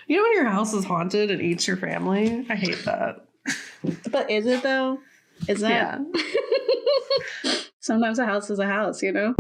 You know when your house is haunted and eats your family? I hate that. But is it though? Is that? Yeah. Sometimes a house is a house, you know?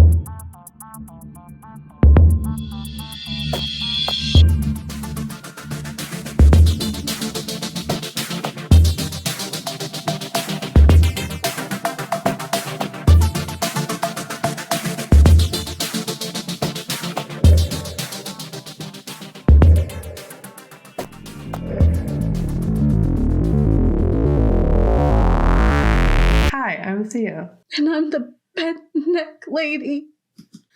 Hi, I'm Thea. And I'm the bed neck lady.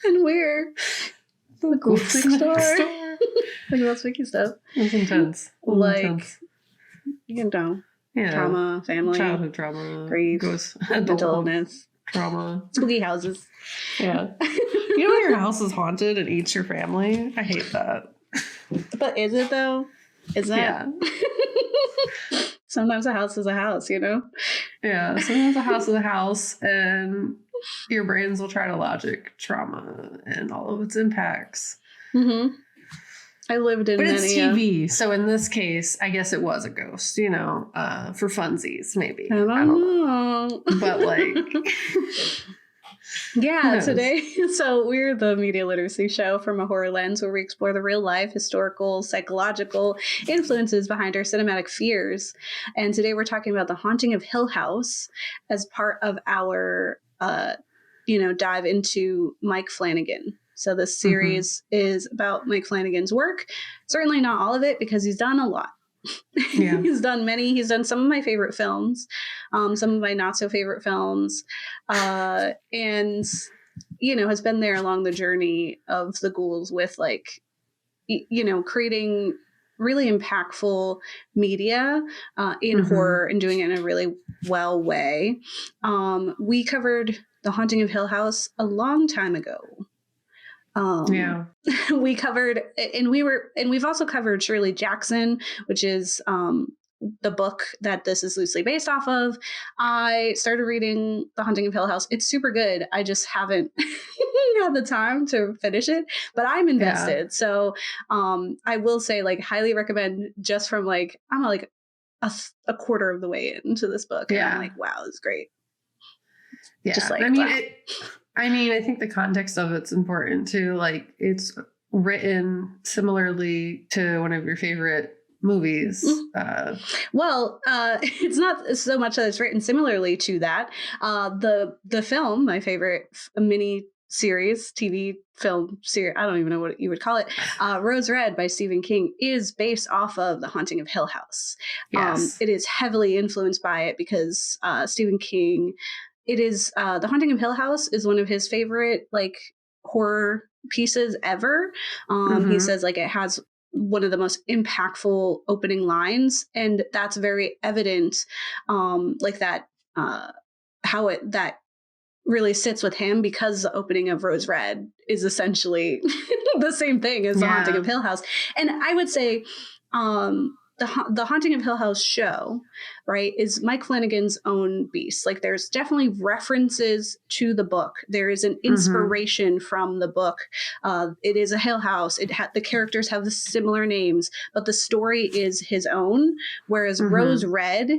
And we're the Ghouls next door. Like about spooky stuff. It's intense. You know, trauma, family, childhood trauma, grief, mental illness, trauma, spooky houses. Yeah. You know when your house is haunted and eats your family? I hate that. But is it though? Is that? Yeah. Sometimes a house is a house, you know? Yeah, sometimes a house is a house, and your brains will try to logic trauma and all of its impacts. Mm-hmm. I lived in but many. But it's TV, so in this case, I guess it was a ghost, you know, for funsies, maybe. I don't know. But like... Yeah, today, so we're the media literacy show from a horror lens where we explore the real life, historical, psychological influences behind our cinematic fears. And today we're talking about The Haunting of Hill House as part of our, dive into Mike Flanagan. So this series is about Mike Flanagan's work. Certainly not all of it because he's done a lot. Yeah. He's done many. He's done some of my favorite films, some of my not so favorite films, and has been there along the journey of the Ghouls with creating really impactful media in horror and doing it in a really well way. We covered The Haunting of Hill House a long time ago. We covered, and we've also covered Shirley Jackson, which is the book that this is loosely based off of. I started reading The Haunting of Hill House. It's super good. I just haven't had the time to finish it, but I'm invested. Yeah. So I will say, highly recommend just from I'm a quarter of the way into this book. Yeah. And I'm like, wow, this is great. Yeah. Just I think the context of it's important too. It's written similarly to one of your favorite movies. It's not so much that it's written similarly to that. The film, my favorite mini series, TV film series, I don't even know what you would call it, Rose Red by Stephen King, is based off of The Haunting of Hill House. Yes. It is heavily influenced by it because Stephen King... It is The Haunting of Hill House is one of his favorite horror pieces ever. He says it has one of the most impactful opening lines, and that's very evident. That really sits with him because the opening of Rose Red is essentially the same thing as The Haunting of Hill House. And I would say the Haunting of Hill House show, right, is Mike Flanagan's own beast. There's definitely references to the book. There is an inspiration from the book. It is a Hill House. The characters have similar names, but the story is his own. Whereas Rose Red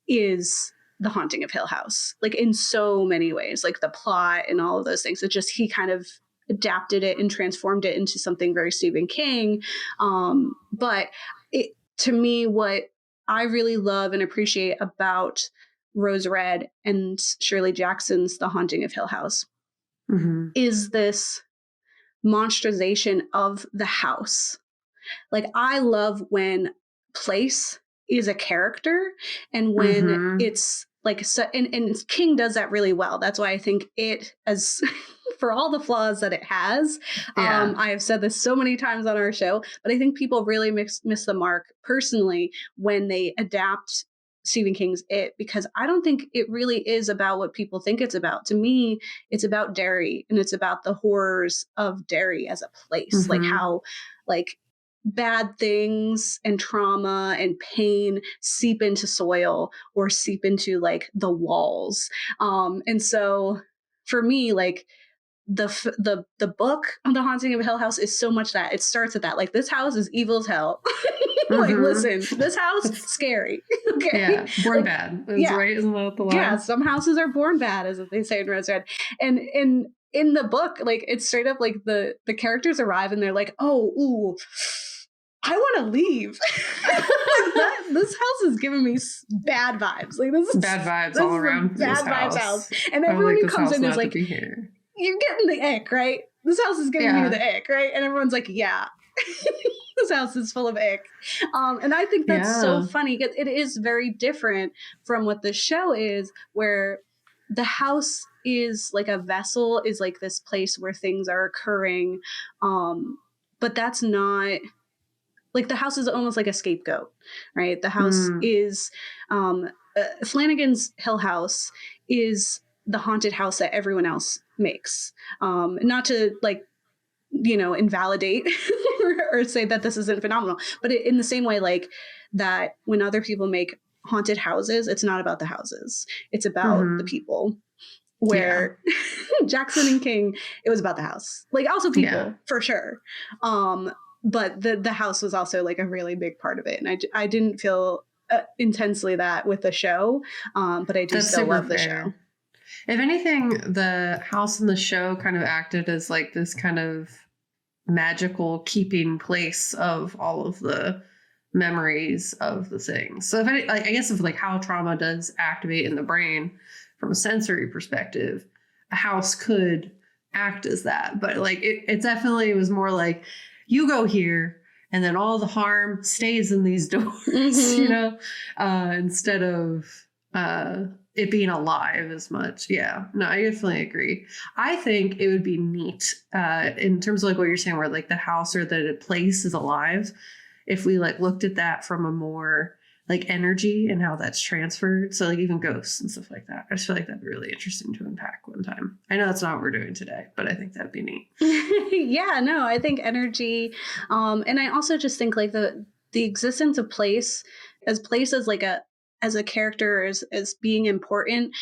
is The Haunting of Hill House, in so many ways, the plot and all of those things. It's just he kind of adapted it and transformed it into something very Stephen King. But to me, what I really love and appreciate about Rose Red and Shirley Jackson's The Haunting of Hill House is this monsterization of the house. I love when place is a character and when it's and King does that really well. That's why I think it, as for all the flaws that it has, I have said this so many times on our show, but I think people really miss the mark personally when they adapt Stephen King's It, because I don't think it really is about what people think it's about. To me, it's about Derry, and it's about the horrors of Derry as a place, how bad things and trauma and pain seep into soil or seep into the walls. And so for me, the book on The Haunting of Hill House is so much that it starts at that, this house is evil as hell. Like, Mm-hmm. listen, this house, scary. Okay. Yeah, born Like, bad. That's yeah. right. Isn't that the line? Yeah, some houses are born bad, as they say in Rose Red. And in the book, like, it's straight up like the characters arrive and they're like, oh, ooh, I want to leave. Like, this house is giving me bad vibes. Like, this is Bad vibes this all is a around this bad vibes house. house. And I would everyone like who this comes house in is not to like, be here. you're getting the ick, right? This house is giving you the ick, right? And everyone's like, yeah. This house is full of ick. And I think that's so funny. It is very different from what the show is, where the house is like a vessel, is like this place where things are occurring. But that's not, like, the house is almost like a scapegoat, right? The house is, Flanagan's Hill House is the haunted house that everyone else makes. Not to, like, invalidate or say that this isn't phenomenal, but in the same way, like, that when other people make haunted houses, it's not about the houses, it's about the people. Where Jackson and King, it was about the house, like, also people for sure. But the house was also like a really big part of it, and I didn't feel intensely that with the show, but I do still love the show. If anything, the house in the show kind of acted as like this kind of magical keeping place of all of the memories of the things. So if any, like, I guess if like how trauma does activate in the brain from a sensory perspective, a house could act as that. But like it definitely was more like, you go here and then all the harm stays in these doors, instead of it being alive as much. Yeah, no, I definitely agree. I think it would be neat in terms of like what you're saying, where like the house or the place is alive, if we like looked at that from a more like energy and how that's transferred. So like even ghosts and stuff like that. I just feel like that'd be really interesting to unpack one time. I know that's not what we're doing today, but I think that'd be neat. Yeah, no, I think energy. And I also just think like the existence of place as like as a character as being important.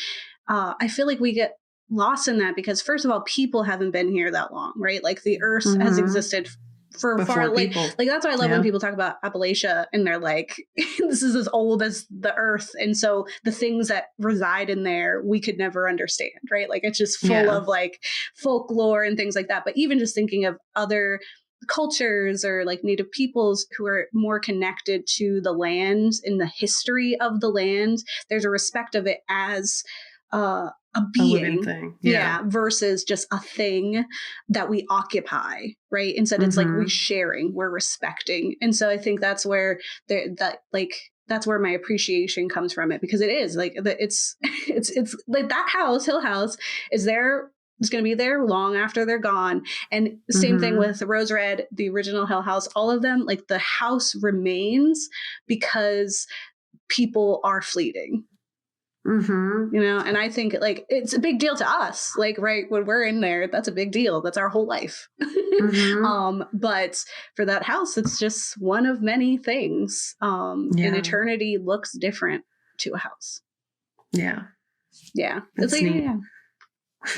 I feel like we get lost in that because, first of all, people haven't been here that long, right? Like the earth has existed for Before far, like people. that's why I love when people talk about Appalachia and they're like, this is as old as the earth, and so the things that reside in there we could never understand, right? Like it's just full of like folklore and things like that. But even just thinking of other cultures or like native peoples who are more connected to the land and the history of the land, there's a respect of it as a being, thing. versus just a thing that we occupy, right? Instead, it's like we're sharing, we're respecting, and so I think that's where that's where my appreciation comes from it, because it is like it's like that house, Hill House, is there. It's going to be there long after they're gone. And same thing with Rose Red, the original Hill House, all of them, like the house remains because people are fleeting. And I think like it's a big deal to us, like, right, when we're in there, that's a big deal. That's our whole life. But for that house, it's just one of many things. And eternity looks different to a house. It's like neat.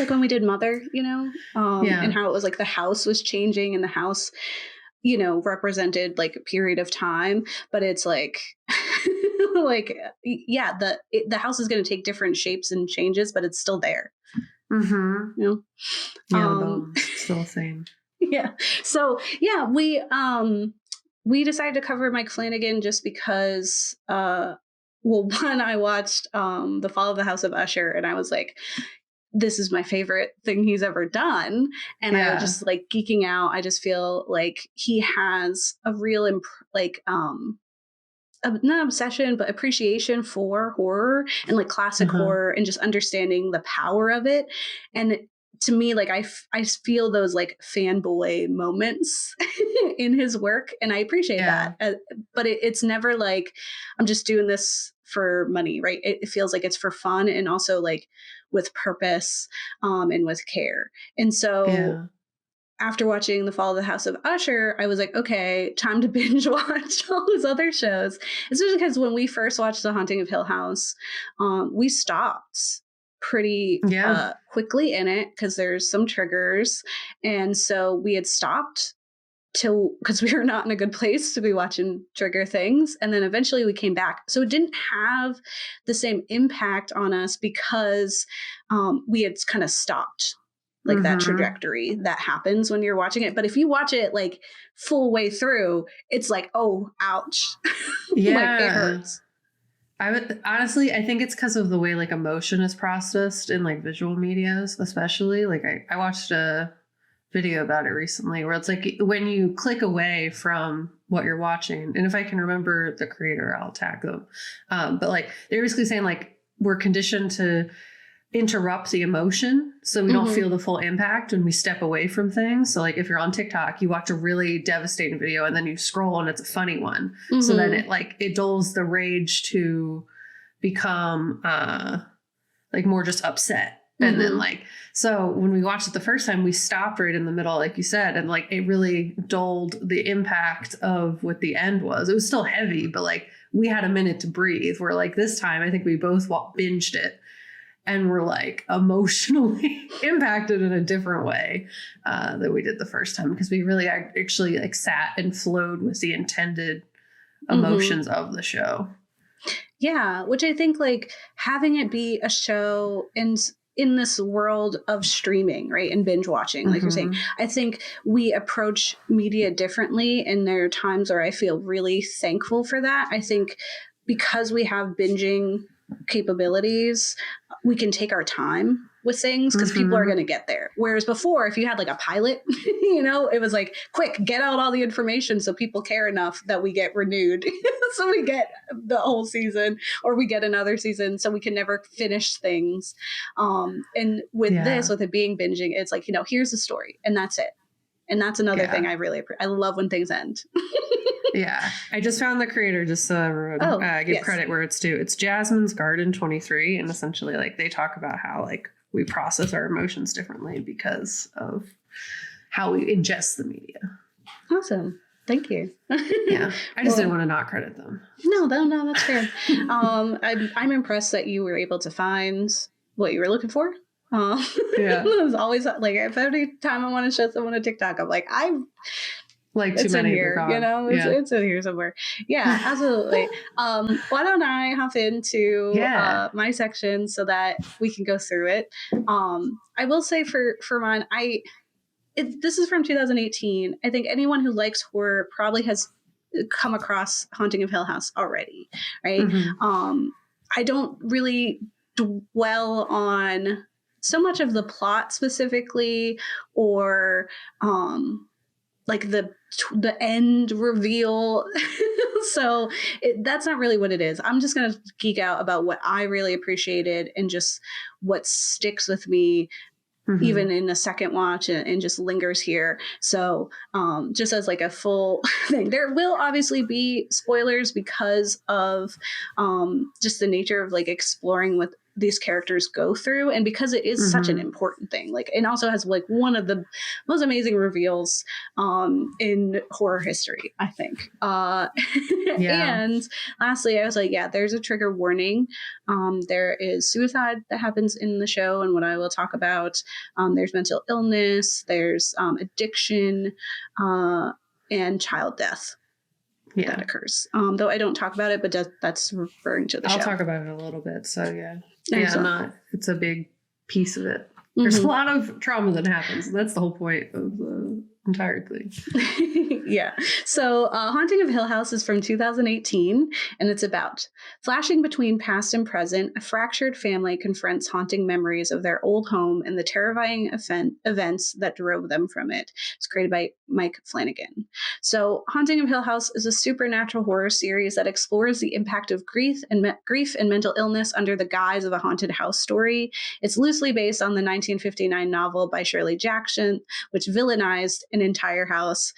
Like when we did Mother, and how it was like the house was changing and the house, represented like a period of time, but it's like like the house is going to take different shapes and changes, but it's still there. The bones still the same. So we decided to cover Mike Flanagan just because one, I watched The Fall of the House of Usher and I was like, this is my favorite thing he's ever done. And I was just like geeking out. I just feel like he has a real not obsession, but appreciation for horror and like classic horror and just understanding the power of it. And to me, like I feel those like fanboy moments in his work, and I appreciate that. But it's never like I'm just doing this for money, right? It feels like it's for fun and also like with purpose and with care. And so after watching The Fall of the House of Usher, I was like, okay, time to binge watch all his other shows. Especially because when we first watched The Haunting of Hill House, we stopped pretty quickly in it because there's some triggers. And so we had stopped because we were not in a good place to be watching trigger things. And then eventually we came back. So it didn't have the same impact on us because we had kind of stopped like that trajectory that happens when you're watching it. But if you watch it like full way through, it's like, oh, ouch. Yeah. Like it hurts. I would honestly, I think it's because of the way like emotion is processed in like visual medias, especially. Like I watched a video about it recently where it's like when you click away from what you're watching, and if I can remember the creator, I'll tag them. But like they're basically saying like we're conditioned to interrupt the emotion so we don't feel the full impact when we step away from things. So like if you're on TikTok, you watch a really devastating video and then you scroll and it's a funny one. So then it dulls the rage to become like more just upset. And then like, so when we watched it the first time, we stopped right in the middle, like you said, and like it really dulled the impact of what the end was. It was still heavy, but like we had a minute to breathe. Where like this time, I think we both binged it and were like emotionally impacted in a different way than we did the first time, because we really actually like sat and flowed with the intended emotions of the show. Yeah, which I think like having it be a show in this world of streaming, right, and binge watching, like you're saying, I think we approach media differently, and there are times where I feel really thankful for that. I think because we have binging capabilities, we can take our time with things because people are going to get there. Whereas before, if you had like a pilot, you know, it was like, quick, get out all the information so people care enough that we get renewed. So we get the whole season, or we get another season, so we can never finish things. And with this, with it being binging, it's like, you know, here's the story and that's it. And that's another thing I really appreciate. I love when things end. Yeah. I just found the creator, just so everyone give credit where it's due. It's Jasmine's Garden 23. And essentially like they talk about how like we process our emotions differently because of how we ingest the media. Awesome. Thank you. Yeah. I just didn't want to not credit them. No, that's fair. I'm impressed that you were able to find what you were looking for. It's always like if every time I want to show someone a TikTok, I'm like, like it's in here, you know, it's in here somewhere. Yeah, absolutely. Why don't I hop into my section so that we can go through it? I will say for mine, this is from 2018. I think anyone who likes horror probably has come across Haunting of Hill House already, right? I don't really dwell on so much of the plot specifically, or like the end reveal. So that's not really what it is. I'm just going to geek out about what I really appreciated and just what sticks with me even in the second watch and just lingers here. So just as like a full thing, there will obviously be spoilers because of just the nature of like exploring what these characters go through, and because it is such an important thing, like it also has like one of the most amazing reveals in horror history, I think. And lastly, I was like, there's a trigger warning. There is suicide that happens in the show, and what I will talk about. There's mental illness, there's addiction, and child death that occurs. Though I don't talk about it, but that's referring to the show. I'll talk about it a little bit. So it's a big piece of it. There's a lot of trauma that happens. That's the whole point of the entire thing. So Haunting of Hill House is from 2018, and it's about flashing between past and present. A fractured family confronts haunting memories of their old home and the terrifying events that drove them from it. It's created by Mike Flanagan. So Haunting of Hill House is a supernatural horror series that explores the impact of grief and mental illness under the guise of a haunted house story. It's loosely based on the 1959 novel by Shirley Jackson, which villainized an entire house,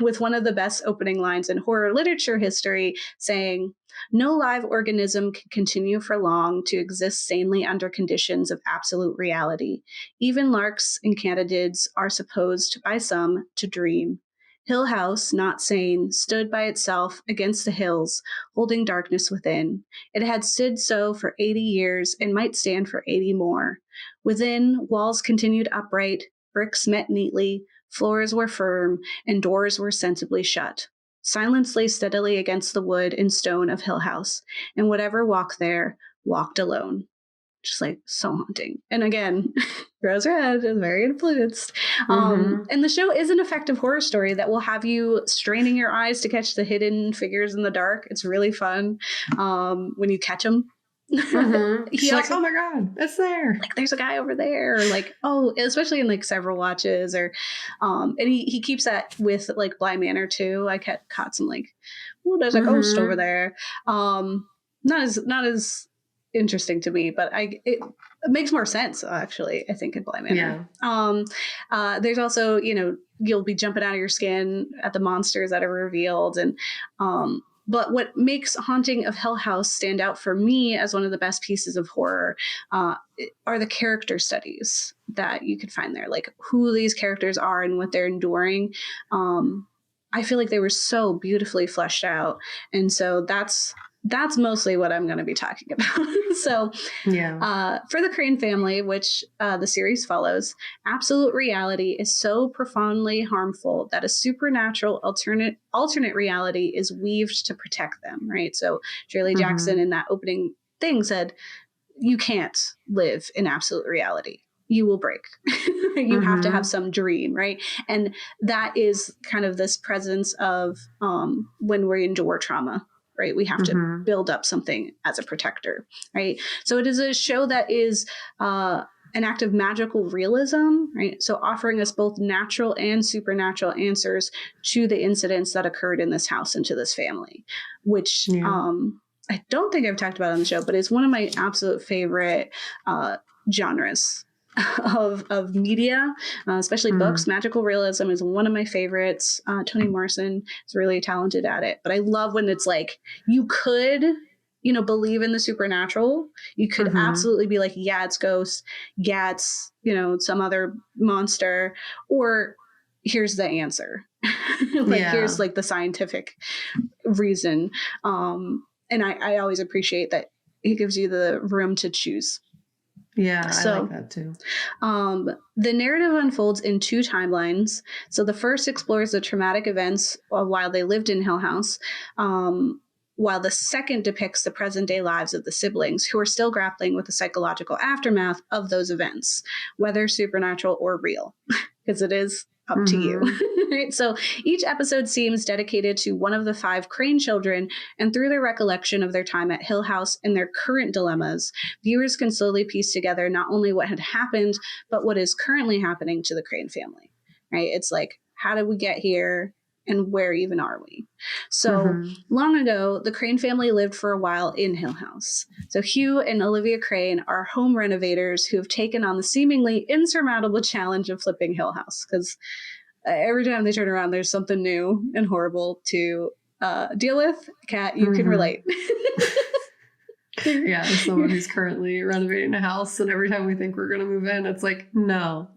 with one of the best opening lines in horror literature history saying, "No live organism can continue for long to exist sanely under conditions of absolute reality. Even larks and katydids are supposed by some to dream. Hill House, not sane, stood by itself against the hills, holding darkness within. It had stood so for 80 years and might stand for 80 more. Within, walls continued upright, bricks met neatly, Floors were firm, and doors were sensibly shut. Silence lay steadily against the wood and stone of Hill House, and whatever walked there walked alone. Just like so haunting. And again, Rose Red is very influenced. And the show is an effective horror story that will have you straining your eyes to catch the hidden figures in the dark. It's really fun when you catch them. She's like, oh my god, it's there. Like, there's a guy over there. Or like, oh, especially in like several watches. Or and he keeps that with like Bly Manor too. I caught some like, oh, there's a ghost over there. Not as interesting to me, but it makes more sense actually, I think, in Bly Manor. There's also, you'll be jumping out of your skin at the monsters that are revealed, and but what makes Haunting of Hill House stand out for me as one of the best pieces of horror are the character studies that you can find there, like who these characters are and what they're enduring. I feel like they were so beautifully fleshed out, and so that's mostly what I'm going to be talking about. So for the Crain family, which the series follows, absolute reality is so profoundly harmful that a supernatural alternate reality is weaved to protect them, right? So Shirley Jackson in that opening thing said, you can't live in absolute reality. You will break. You have to have some dream, right? And that is kind of this presence of when we endure trauma, right? We have to build up something as a protector, right? So it is a show that is an act of magical realism, right? So offering us both natural and supernatural answers to the incidents that occurred in this house and to this family, which I don't think I've talked about on the show, but it's one of my absolute favorite genres of media, especially books. Magical realism is one of my favorites. Toni Morrison is really talented at it, but I love when it's like, you could, believe in the supernatural. You could absolutely be like, yeah, it's ghosts. Yeah, it's, some other monster, or here's the answer. Here's like the scientific reason. And I always appreciate that it gives you the room to choose. Yeah, I like that too. The narrative unfolds in two timelines. So the first explores the traumatic events while they lived in Hill House, while the second depicts the present day lives of the siblings who are still grappling with the psychological aftermath of those events, whether supernatural or real, because it is up to you. Right? So each episode seems dedicated to one of the 5 Crain children, and through their recollection of their time at Hill House and their current dilemmas, viewers can slowly piece together not only what had happened, but what is currently happening to the Crain family. Right? It's like, how did we get here? And where even are we? So long ago, the Crain family lived for a while in Hill House. So Hugh and Olivia Crain are home renovators who have taken on the seemingly insurmountable challenge of flipping Hill House, because every time they turn around, there's something new and horrible to deal with. Kat, you can relate. Yeah, as someone who's currently renovating a house, and every time we think we're going to move in, it's like, no.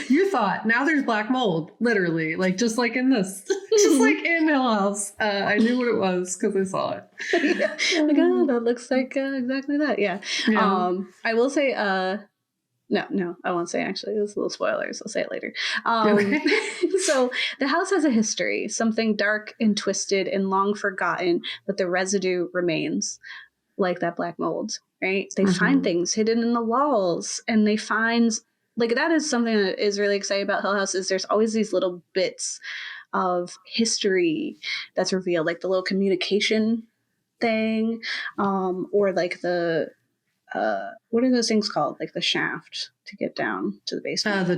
You thought, now there's black mold, literally, like just like in this, just like in Hill House. I knew what it was because I saw it. Like, oh, that looks like exactly that. Yeah. I will say, no, I won't say actually. There's little spoilers. I'll say it later. So the house has a history, something dark and twisted and long forgotten, but the residue remains. Like that black mold, right? They find things hidden in the walls, and they find, like, that is something that is really exciting about Hill House, is there's always these little bits of history that's revealed, like the little communication thing, or like the what are those things called? Like the shaft to get down to the basement. The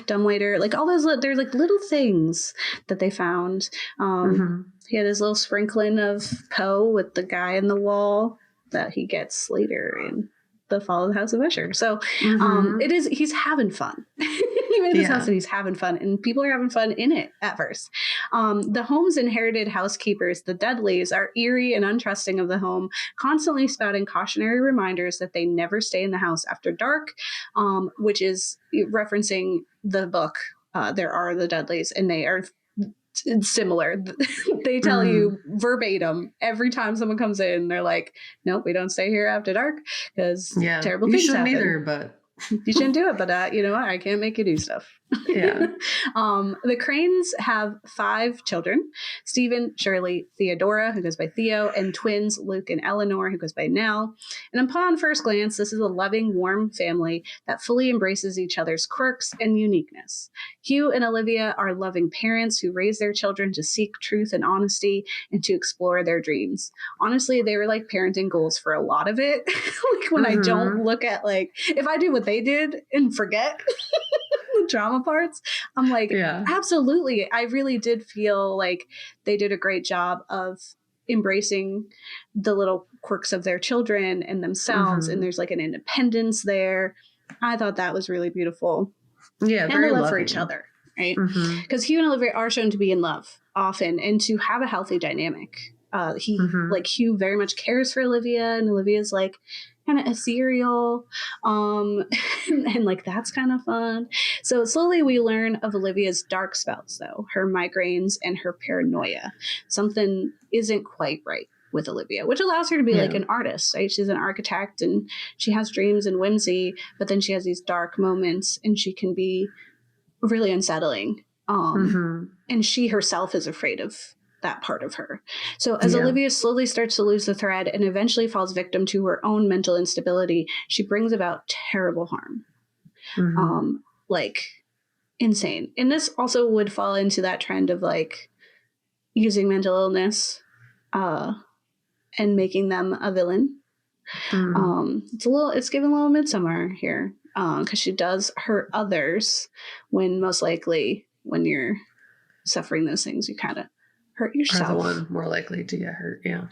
dumbwaiter, like all those. They're like little things that they found. He had his little sprinkling of Poe with the guy in the wall that he gets later in The Fall of the House of Usher. So he's having fun. He made this house and he's having fun, and people are having fun in it at first. The home's inherited housekeepers, the Dudleys, are eerie and untrusting of the home, constantly spouting cautionary reminders that they never stay in the house after dark, which is referencing the book. There Are the Dudleys, and they are similar. They tell you verbatim every time someone comes in, they're like, nope, we don't stay here after dark because terrible things happen. You shouldn't either, but you shouldn't do it, but you know what? I can't make you do stuff. Yeah. The Crains have 5 children: Stephen, Shirley, Theodora, who goes by Theo, and twins Luke and Eleanor, who goes by Nell. And upon first glance, this is a loving, warm family that fully embraces each other's quirks and uniqueness. Hugh and Olivia are loving parents who raise their children to seek truth and honesty and to explore their dreams. Honestly, they were like parenting goals for a lot of it. Like when I don't look at, like, if I do what they did and forget the drama parts, I'm like, absolutely. I really did feel like they did a great job of embracing the little quirks of their children and themselves. And there's like an independence there. I thought that was really beauuful. Yeah. And the love for each other, right? Because Hugh and Olivia are shown to be in love often and to have a healthy dynamic. Hugh very much cares for Olivia, and Olivia's like kind of ethereal, and like that's kind of fun. So slowly we learn of Olivia's dark spells, though, her migraines and her paranoia. Something isn't quite right with Olivia, which allows her to be like an artist, right? She's an architect and she has dreams and whimsy, but then she has these dark moments and she can be really unsettling. And she herself is afraid of that part of her. So as Olivia slowly starts to lose the thread and eventually falls victim to her own mental instability, she brings about terrible harm. Like insane. And this also would fall into that trend of like using mental illness and making them a villain. It's giving a little Midsummer here, because she does hurt others when most likely when you're suffering those things, you kind of hurt yourself. Are the one more likely to get hurt. Yeah.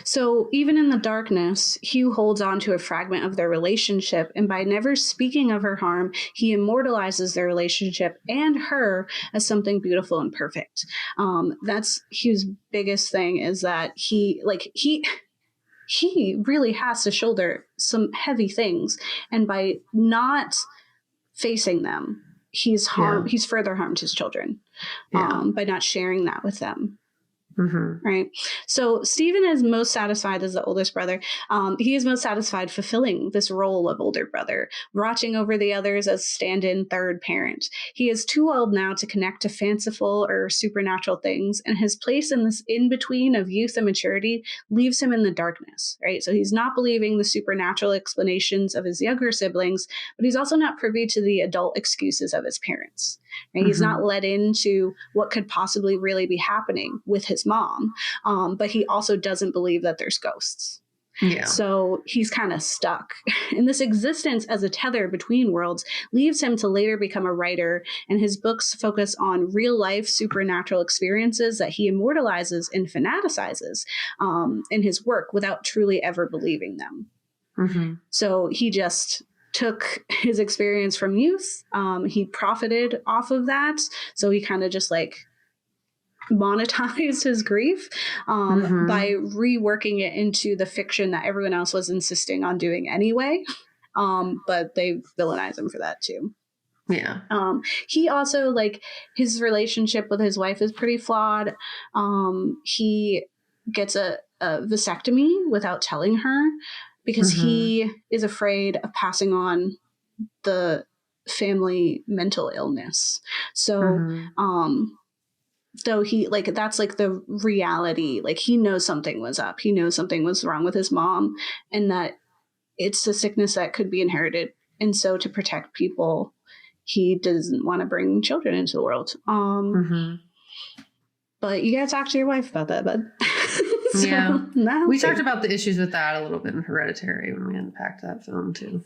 So even in the darkness, Hugh holds on to a fragment of their relationship, and by never speaking of her harm, he immortalizes their relationship and her as something beautiful and perfect. That's Hugh's biggest thing, is that he really has to shoulder some heavy things, and by not facing them, he's further harmed his children by not sharing that with them. Right. So Stephen is most satisfied as the oldest brother. He is most satisfied fulfilling this role of older brother, watching over the others as stand-in third parent. He is too old now to connect to fanciful or supernatural things, and his place in this in-between of youth and maturity leaves him in the darkness, right? So he's not believing the supernatural explanations of his younger siblings, but he's also not privy to the adult excuses of his parents. Right? He's not let into what could possibly really be happening with his mom, but he also doesn't believe that there's ghosts. So he's kind of stuck. And this existence as a tether between worlds leaves him to later become a writer, and his books focus on real life supernatural experiences that he immortalizes and fanaticizes in his work without truly ever believing them. So he just took his experience from youth. He profited off of that. So he kind of just like monetized his grief by reworking it into the fiction that everyone else was insisting on doing anyway. But they villainize him for that too. He also, like, his relationship with his wife is pretty flawed. He gets a vasectomy without telling her, because he is afraid of passing on the family mental illness. So, though he, like, that's like the reality, like he knows something was up. He knows something was wrong with his mom, and that it's a sickness that could be inherited. And so to protect people, he doesn't want to bring children into the world. But you gotta talk to your wife about that, bud. We talked about the issues with that a little bit in Hereditary when we unpacked that film too.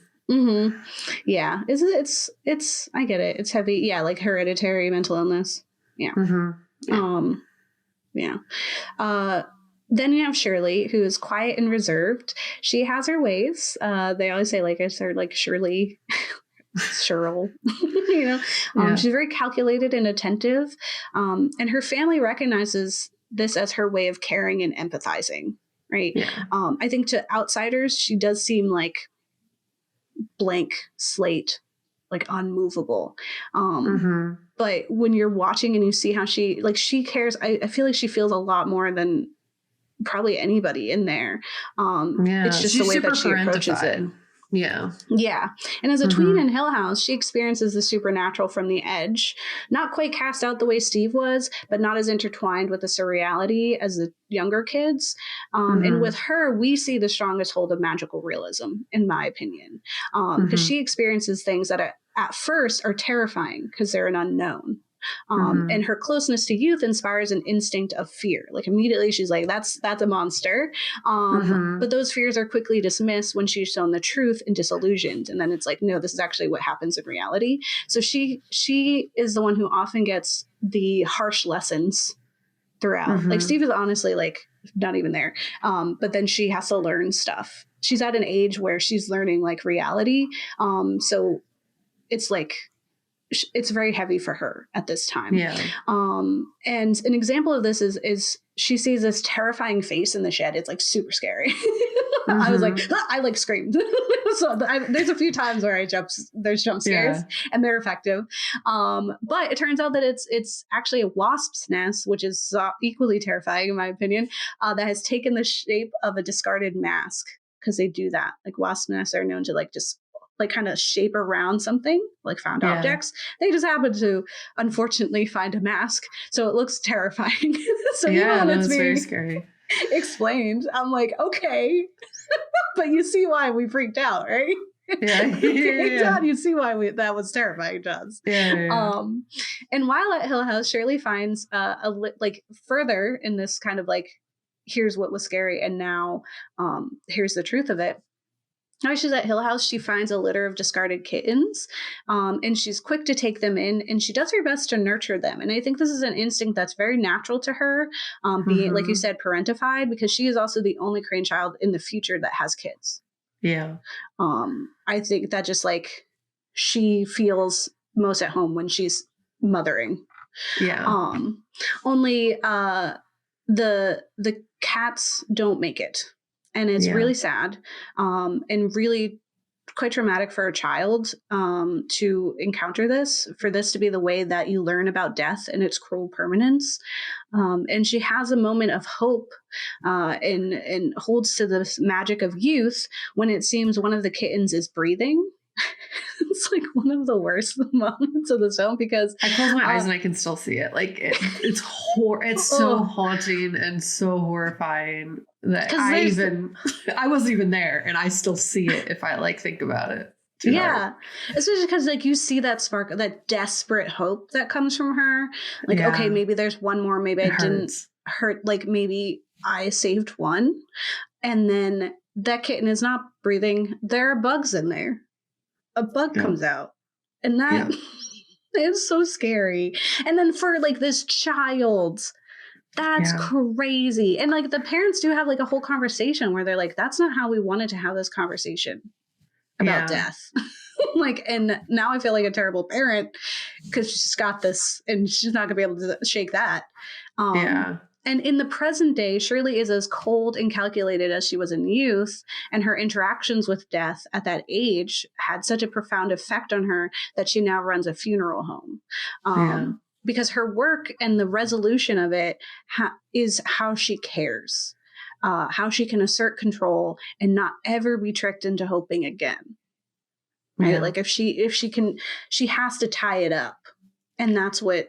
Yeah, it's I get it. It's heavy. Yeah, like hereditary mental illness. Then you have Shirley, who is quiet and reserved. She has her ways. They always say, like, it's her, like, Shirley. Cheryl, she's very calculated and attentive, and her family recognizes this as her way of caring and empathizing, right? I think to outsiders she does seem like blank slate, like unmovable, but when you're watching and you see how she cares, I feel like she feels a lot more than probably anybody in there. It's just the way that she approaches it. Yeah. Yeah. And as a tween in Hill House, she experiences the supernatural from the edge, not quite cast out the way Steve was, but not as intertwined with the surreality as the younger kids. And with her, we see the strongest hold of magical realism, in my opinion, because she experiences things that at first are terrifying because they're an unknown. And her closeness to youth inspires an instinct of fear. Like immediately she's like, that's a monster. But those fears are quickly dismissed when she's shown the truth and disillusioned. And then it's like, no, this is actually what happens in reality. So she is the one who often gets the harsh lessons throughout. Like Steve is honestly like not even there. But then she has to learn stuff. She's at an age where she's learning like reality. So it's like, it's very heavy for her at this time. Yeah. And an example of this is she sees this terrifying face in the shed. It's like super scary. I was like, I like screamed. So there's a few times where there's jump scares and they're effective. But it turns out that it's actually a wasp's nest, which is equally terrifying in my opinion, that has taken the shape of a discarded mask. Because they do that. Like wasp nests are known to like just like kind of shape around something, like found objects. They just happen to unfortunately find a mask. So it looks terrifying. So even when it's being very scary explained, I'm like, okay. But you see why we freaked out, right? Yeah. John, you see why that was terrifying to us. And while at Hill House, Shirley finds like further in this kind of like, here's what was scary and now here's the truth of it. Now she's at Hill House, she finds a litter of discarded kittens, and she's quick to take them in, and she does her best to nurture them. And I think this is an instinct that's very natural to her, being, like you said, parentified, because she is also the only Crain child in the future that has kids. Yeah. I think that just like she feels most at home when she's mothering. Yeah. Only the cats don't make it. And it's really sad and really quite traumatic for a child to encounter this, for this to be the way that you learn about death and its cruel permanence. And she has a moment of hope and holds to this magic of youth when it seems one of the kittens is breathing. It's like one of the worst moments of the film because I close my eyes and I can still see it. Like it's so haunting and so horrifying that I wasn't even there and I still see it if I like think about it. Yeah, especially because like you see that spark, that desperate hope that comes from her. Like, okay, maybe there's one more. Maybe I didn't hurt. Like maybe I saved one, and then that kitten is not breathing. There are bugs in there. A bug comes out, and that is so scary. And then for like this child, that's crazy. And like the parents do have like a whole conversation where they're like, that's not how we wanted to have this conversation about death. Like, and now I feel like a terrible parent because she's got this and she's not gonna be able to shake that. And in the present day, Shirley is as cold and calculated as she was in youth, and her interactions with death at that age had such a profound effect on her that she now runs a funeral home. Because her work and the resolution of it is how she cares, how she can assert control and not ever be tricked into hoping again. Right? Like if she can, she has to tie it up, and that's what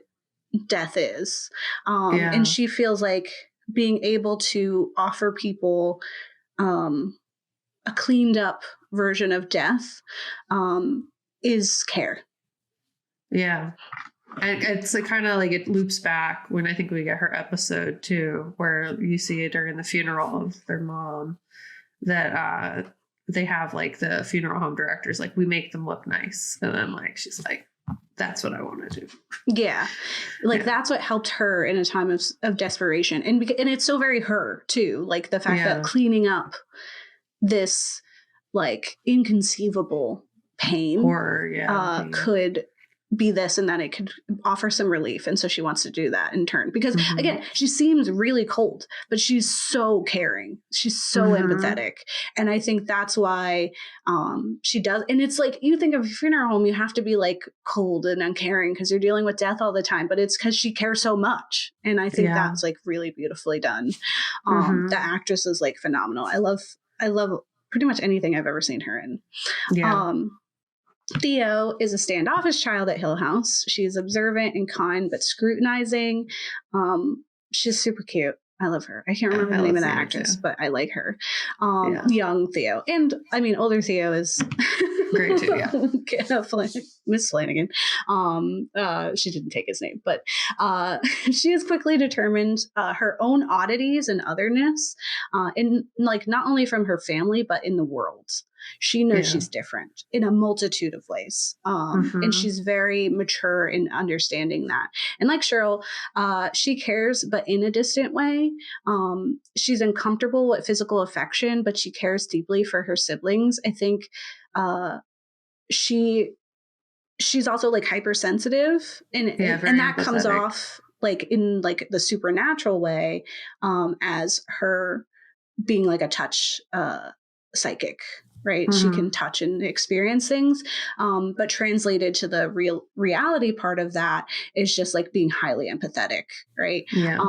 death is. And she feels like being able to offer people a cleaned up version of death is care. And it's like kind of like it loops back when I think we get her episode too, where you see it during the funeral of their mom that they have like the funeral home directors, like we make them look nice. And then like, she's like, that's what I want to do. That's what helped her in a time of desperation. And it's so very her too. Like the fact that cleaning up this like inconceivable pain horror, could be this and that it could offer some relief. And so she wants to do that in turn because again, she seems really cold, but she's so caring. She's so empathetic. And I think that's why she does. And it's like, you think of a funeral home, you have to be like cold and uncaring because you're dealing with death all the time, but it's because she cares so much. And I think that's like really beautifully done. The actress is like phenomenal. I love pretty much anything I've ever seen her in. Yeah. Theo is a standoffish child at Hill House. She's observant and kind, but scrutinizing. She's super cute. I love her. I can't remember the name of that actress, but I like her. Young Theo. And I mean, older Theo is great too, yeah. Miss Flanagan. She didn't take his name, but she has quickly determined her own oddities and otherness in like not only from her family, but in the world. She knows she's different in a multitude of ways. And she's very mature in understanding that. And like Cheryl, she cares, but in a distant way. She's uncomfortable with physical affection, but she cares deeply for her siblings. I think she's also like hypersensitive and that empathetic. Comes off like in like the supernatural way as her being like a touch psychic. Right. She can touch and experience things. But translated to the reality part of that is just like being highly empathetic. Right. Yeah.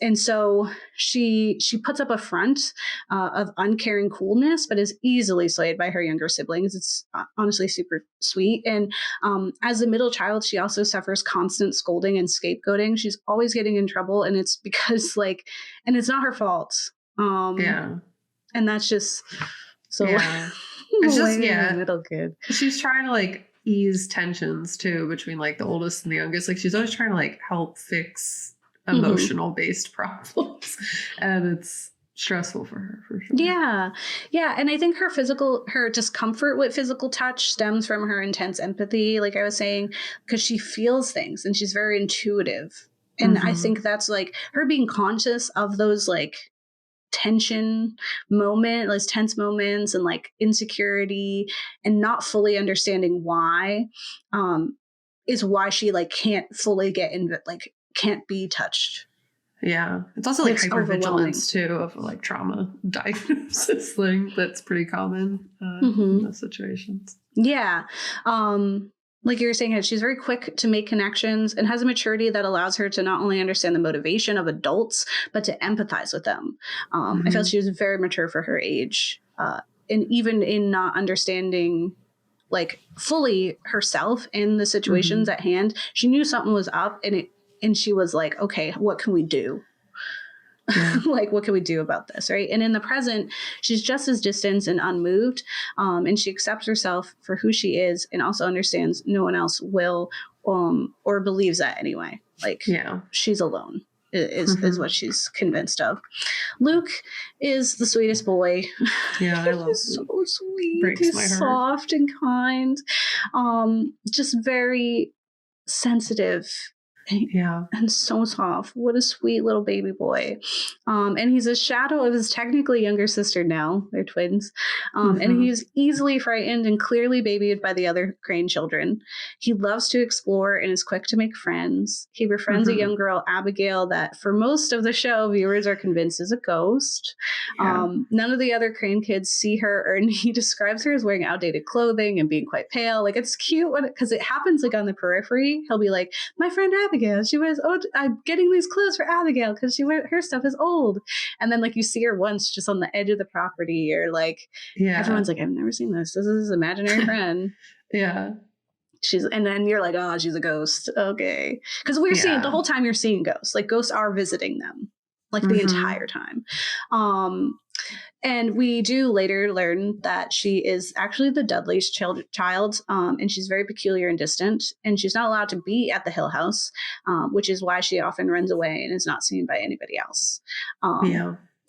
And so she puts up a front of uncaring coolness, but is easily swayed by her younger siblings. It's honestly super sweet. And as a middle child, she also suffers constant scolding and scapegoating. She's always getting in trouble. And it's because like, and it's not her fault. And that's just... So it's just middle kid. She's trying to like ease tensions too between like the oldest and the youngest. Like she's always trying to like help fix emotional based problems, and it's stressful for her for sure. Yeah, and I think her discomfort with physical touch stems from her intense empathy, like I was saying, because she feels things and she's very intuitive, and I think that's like her being conscious of those like tense moments and like insecurity and not fully understanding why is why she like can't fully get in, like can't be touched. It's also like hypervigilance too of like trauma diagnosis thing that's pretty common in those situations. Like you were saying, she's very quick to make connections and has a maturity that allows her to not only understand the motivation of adults, but to empathize with them. I felt she was very mature for her age. And even in not understanding like fully herself in the situations at hand, she knew something was up and she was like, okay, what can we do? Like, what can we do about this? Right. And in the present, she's just as distant and unmoved. And she accepts herself for who she is and also understands no one else will or believes that anyway. Like, she's alone is what she's convinced of. Luke is the sweetest boy. I love He's so sweet. He's soft and kind. Just very sensitive. And so soft. What a sweet little baby boy. And he's a shadow of his technically younger sister now. They're twins. And he's easily frightened and clearly babied by the other Crain children. He loves to explore and is quick to make friends. He befriends a young girl, Abigail, that for most of the show, viewers are convinced is a ghost. None of the other Crain kids see her, and he describes her as wearing outdated clothing and being quite pale. Like, it's cute because it happens like on the periphery. He'll be like, my friend Abigail, she wears, I'm getting these clothes for Abigail because her stuff is old. And then like you see her once just on the edge of the property, or like everyone's like, I've never seen this. This is his imaginary friend. And then you're like, oh, she's a ghost. Okay. Because we're seeing the whole time you're seeing ghosts. Like ghosts are visiting them like the entire time. And we do later learn that she is actually the Dudley's child, and she's very peculiar and distant, and she's not allowed to be at the Hill House, which is why she often runs away and is not seen by anybody else.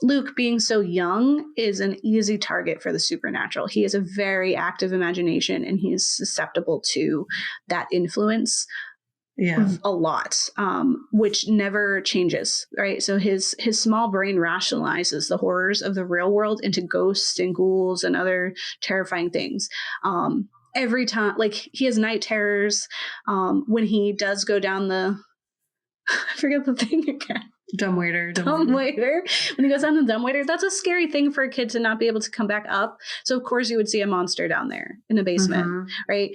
Luke, being so young, is an easy target for the supernatural. He has a very active imagination, and he is susceptible to that influence. A lot, which never changes, right? So his small brain rationalizes the horrors of the real world into ghosts and ghouls and other terrifying things. Every time, like he has night terrors. When he does go down I forget the thing again. Dumbwaiter. When he goes down the dumbwaiter, that's a scary thing for a kid to not be able to come back up. So of course you would see a monster down there in the basement, right?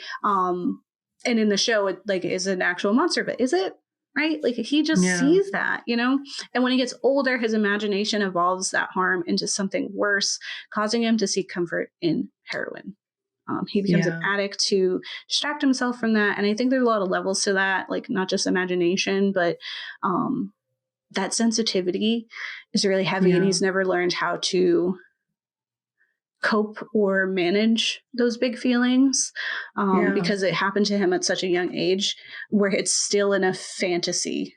And in the show, it like is an actual monster, but is it? right? Like he just sees that, you know? And when he gets older, his imagination evolves that harm into something worse, causing him to seek comfort in heroin. He becomes an addict to distract himself from that. And I think there's a lot of levels to that, like not just imagination, but that sensitivity is really heavy, and he's never learned how to cope or manage those big feelings because it happened to him at such a young age where it's still in a fantasy.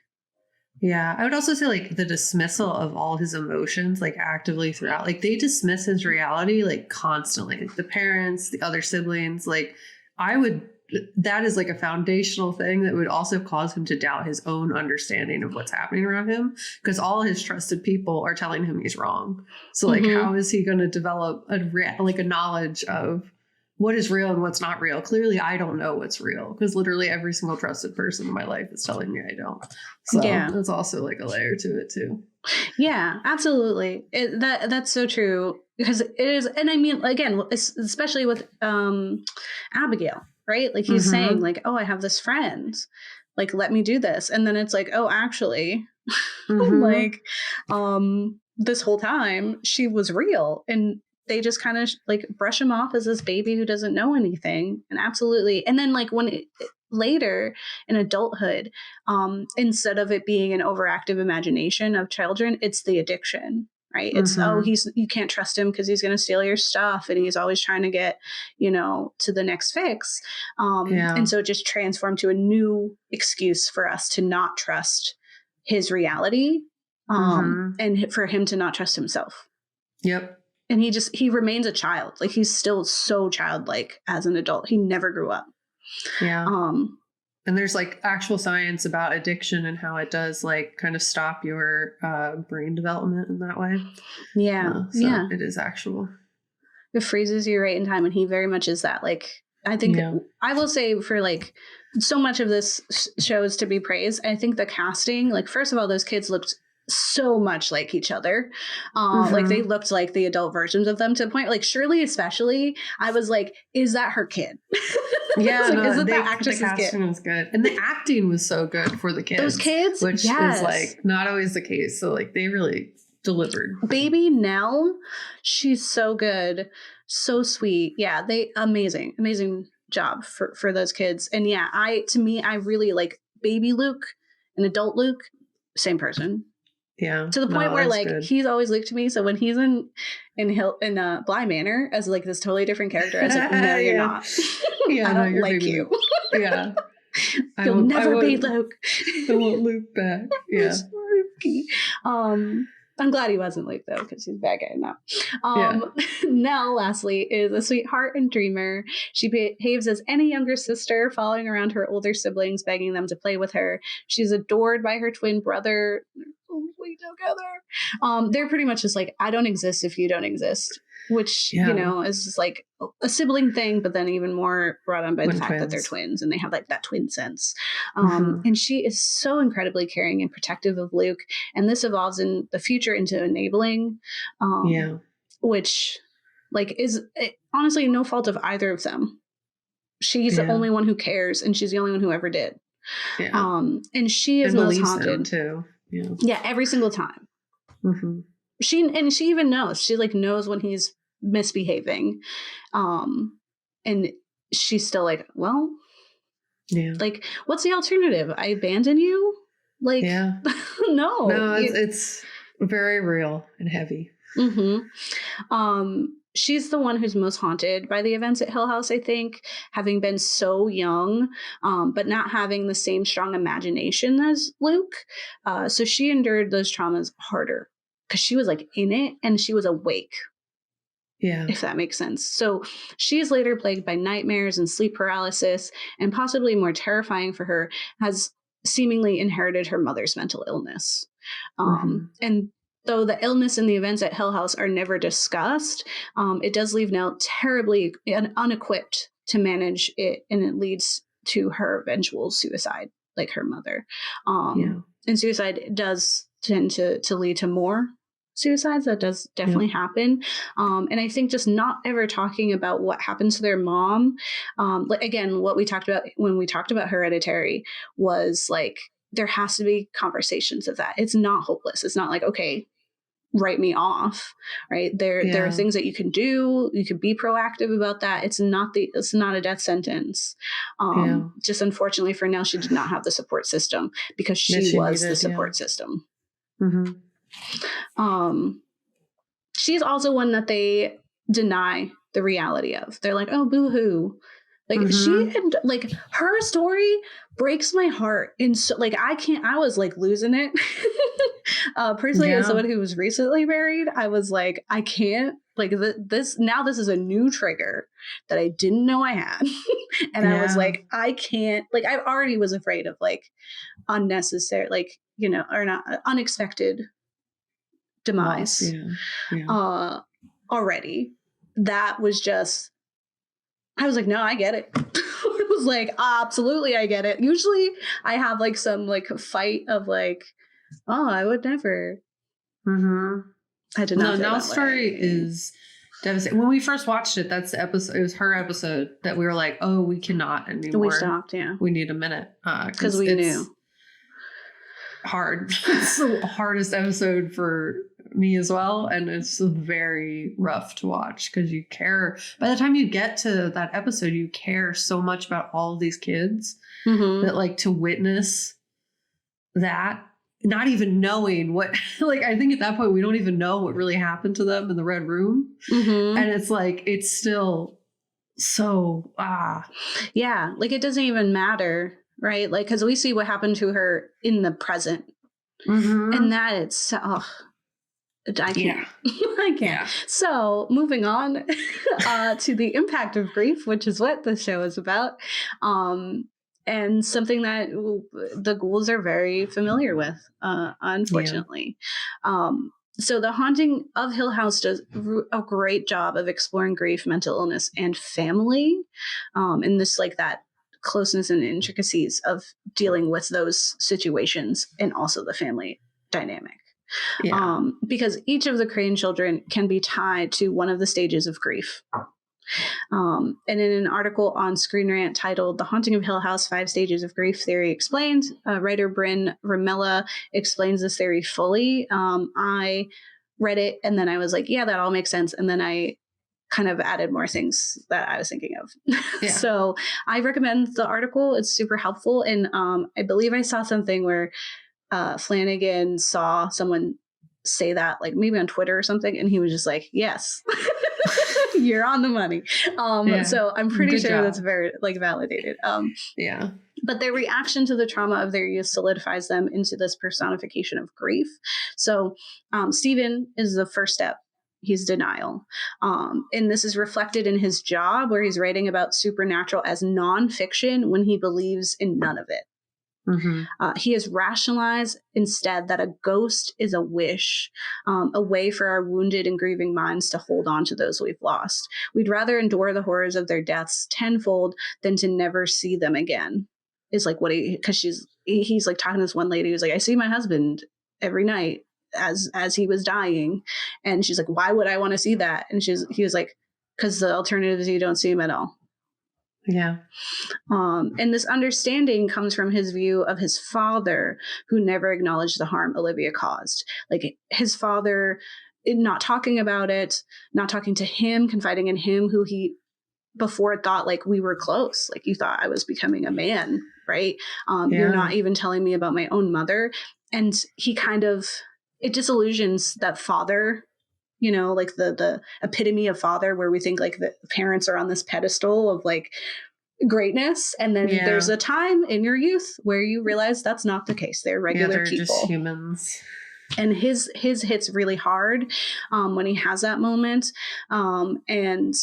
Yeah, I would also say like the dismissal of all his emotions, like actively throughout, like they dismiss his reality like constantly. Like, the parents, the other siblings, like that is like a foundational thing that would also cause him to doubt his own understanding of what's happening around him, because all his trusted people are telling him he's wrong. So like, how is he going to develop a knowledge of what is real and what's not real? Clearly, I don't know what's real, because literally every single trusted person in my life is telling me I don't. So there's also like a layer to it too. Yeah, absolutely. That's so true, because it is. And I mean, again, especially with Abigail, right? Like he's saying like, oh, I have this friend, like, let me do this. And then it's like, oh, actually, like, this whole time she was real. And they just kind of like brush him off as this baby who doesn't know anything. And absolutely. And then like later in adulthood, instead of it being an overactive imagination of children, it's the addiction, right? It's, you can't trust him because he's going to steal your stuff, and he's always trying to get, to the next fix. And so it just transformed to a new excuse for us to not trust his reality, and for him to not trust himself. Yep. And he remains a child. Like he's still so childlike as an adult. He never grew up. Yeah. And there's like actual science about addiction and how it does like kind of stop your brain development in that way. Yeah. So it is actual. It freezes you right in time. And he very much is that. Like, I think I will say, for like so much of this show is to be praised. I think the casting, like, first of all, those kids looked so much like each other. Like they looked like the adult versions of them, to the point, like Shirley especially, I was like, is that her kid? Yeah, like, no, isn't that actress's the casting kid? Was good, and the acting was so good for the kids. Those kids, which is like not always the case. So like they really delivered. Baby Nell, she's so good, so sweet. Yeah, they amazing job for those kids. And yeah, I really like baby Luke and adult Luke, same person. Yeah, to the point where like good. He's always Luke to me. So when he's in Bly Manor as like this totally different character, I was like, no, you're not. Yeah, I don't like you. Yeah, you'll never be Luke. I want Luke back. Yeah. I'm glad he wasn't Luke though, because he's a bad guy now. Nell, lastly, is a sweetheart and dreamer. She behaves as any younger sister, following around her older siblings, begging them to play with her. She's adored by her twin brother. Together. They're pretty much just like, I don't exist if you don't exist, which is just like a sibling thing, but then even more brought on by the fact that they're twins and they have like that twin sense. And she is so incredibly caring and protective of Luke, and this evolves in the future into enabling, which like is honestly no fault of either of them. She's the only one who cares, and she's the only one who ever did. And she is most haunted too. Yeah, every single time. She even knows. She like knows when he's misbehaving, and she's still like, well, like, what's the alternative? I abandon you? Like, no, it's very real and heavy. She's the one who's most haunted by the events at Hill House, I think, having been so young, but not having the same strong imagination as Luke. So she endured those traumas harder because she was like in it and she was awake. Yeah. If that makes sense. So she is later plagued by nightmares and sleep paralysis, and possibly more terrifying for her, has seemingly inherited her mother's mental illness. And though the illness and the events at Hill House are never discussed, it does leave Nell terribly unequipped to manage it, and it leads to her eventual suicide, like her mother. And suicide does tend to lead to more suicides. That does definitely happen. And I think just not ever talking about what happens to their mom, like, again, what we talked about when we talked about Hereditary was like there has to be conversations of that. It's not hopeless. It's not like, okay, write me off, right? There are things that you can do. You can be proactive about that. It's not a death sentence. Just unfortunately for Nell, she did not have the support system because she was the support system. She's also one that they deny the reality of. They're like, oh, boo-hoo. Like she had, like, her story breaks my heart. And so, like, I was like losing it. Personally, as someone who was recently married, I was like, I can't, like, this is a new trigger that I didn't know I had. And I was like, I can't, like, I already was afraid of like unnecessary, like, you know, or not unexpected demise. Already. That was just, I was like, no, I get it. I was like, absolutely, I get it. Usually I have like some like fight of like, oh, I would never. I did not. No, Nell's story is devastating. When we first watched it, that's the episode. It was her episode that we were like, oh, we cannot anymore. We stopped. Yeah, we need a minute because we knew. Hard. It's the hardest episode for me as well, and it's very rough to watch because you care. By the time you get to that episode, you care so much about all of these kids that, like, to witness that, not even knowing what, like, I think at that point we don't even know what really happened to them in the red room, and it's like, it's still so yeah, like, it doesn't even matter, right? Like, because we see what happened to her in the present, and that it's I can't. I can't. Yeah. So moving on to the impact of grief, which is what the show is about, and something that the ghouls are very familiar with, unfortunately. So the Haunting of Hill House does a great job of exploring grief, mental illness, and family, and this, like, that closeness and intricacies of dealing with those situations, and also the family dynamic. Because each of the Crain children can be tied to one of the stages of grief. And in an article on Screen Rant titled The Haunting of Hill House, 5 Stages of Grief Theory Explained, writer Bryn Ramella explains this theory fully. I read it and then I was like, yeah, that all makes sense. And then I kind of added more things that I was thinking of. So I recommend the article. It's super helpful. And I believe I saw something where Flanagan saw someone say that, like, maybe on Twitter or something, and he was just like, yes. You're on the money. So I'm pretty sure that's very, like, validated. But their reaction to the trauma of their youth solidifies them into this personification of grief. So Stephen is the first step. He's denial. And this is reflected in his job, where he's writing about supernatural as nonfiction when he believes in none of it. He has rationalized instead that a ghost is a wish, a way for our wounded and grieving minds to hold on to those we've lost. We'd rather endure the horrors of their deaths tenfold than to never see them again. Is like what because he's like talking to this one lady who's like, I see my husband every night as he was dying, and she's like, why would I want to see that? And he was like, because the alternative is you don't see him at all. And this understanding comes from his view of his father, who never acknowledged the harm Olivia caused. Like, his father not talking about it, not talking to him, confiding in him, who he before thought, like, we were close. Like, you thought I was becoming a man, right? You're not even telling me about my own mother. And he kind of, it disillusions that father, you know, like the epitome of father, where we think like the parents are on this pedestal of like greatness. And then there's a time in your youth where you realize that's not the case. They're regular they're people. Just humans. And his hits really hard when he has that moment. And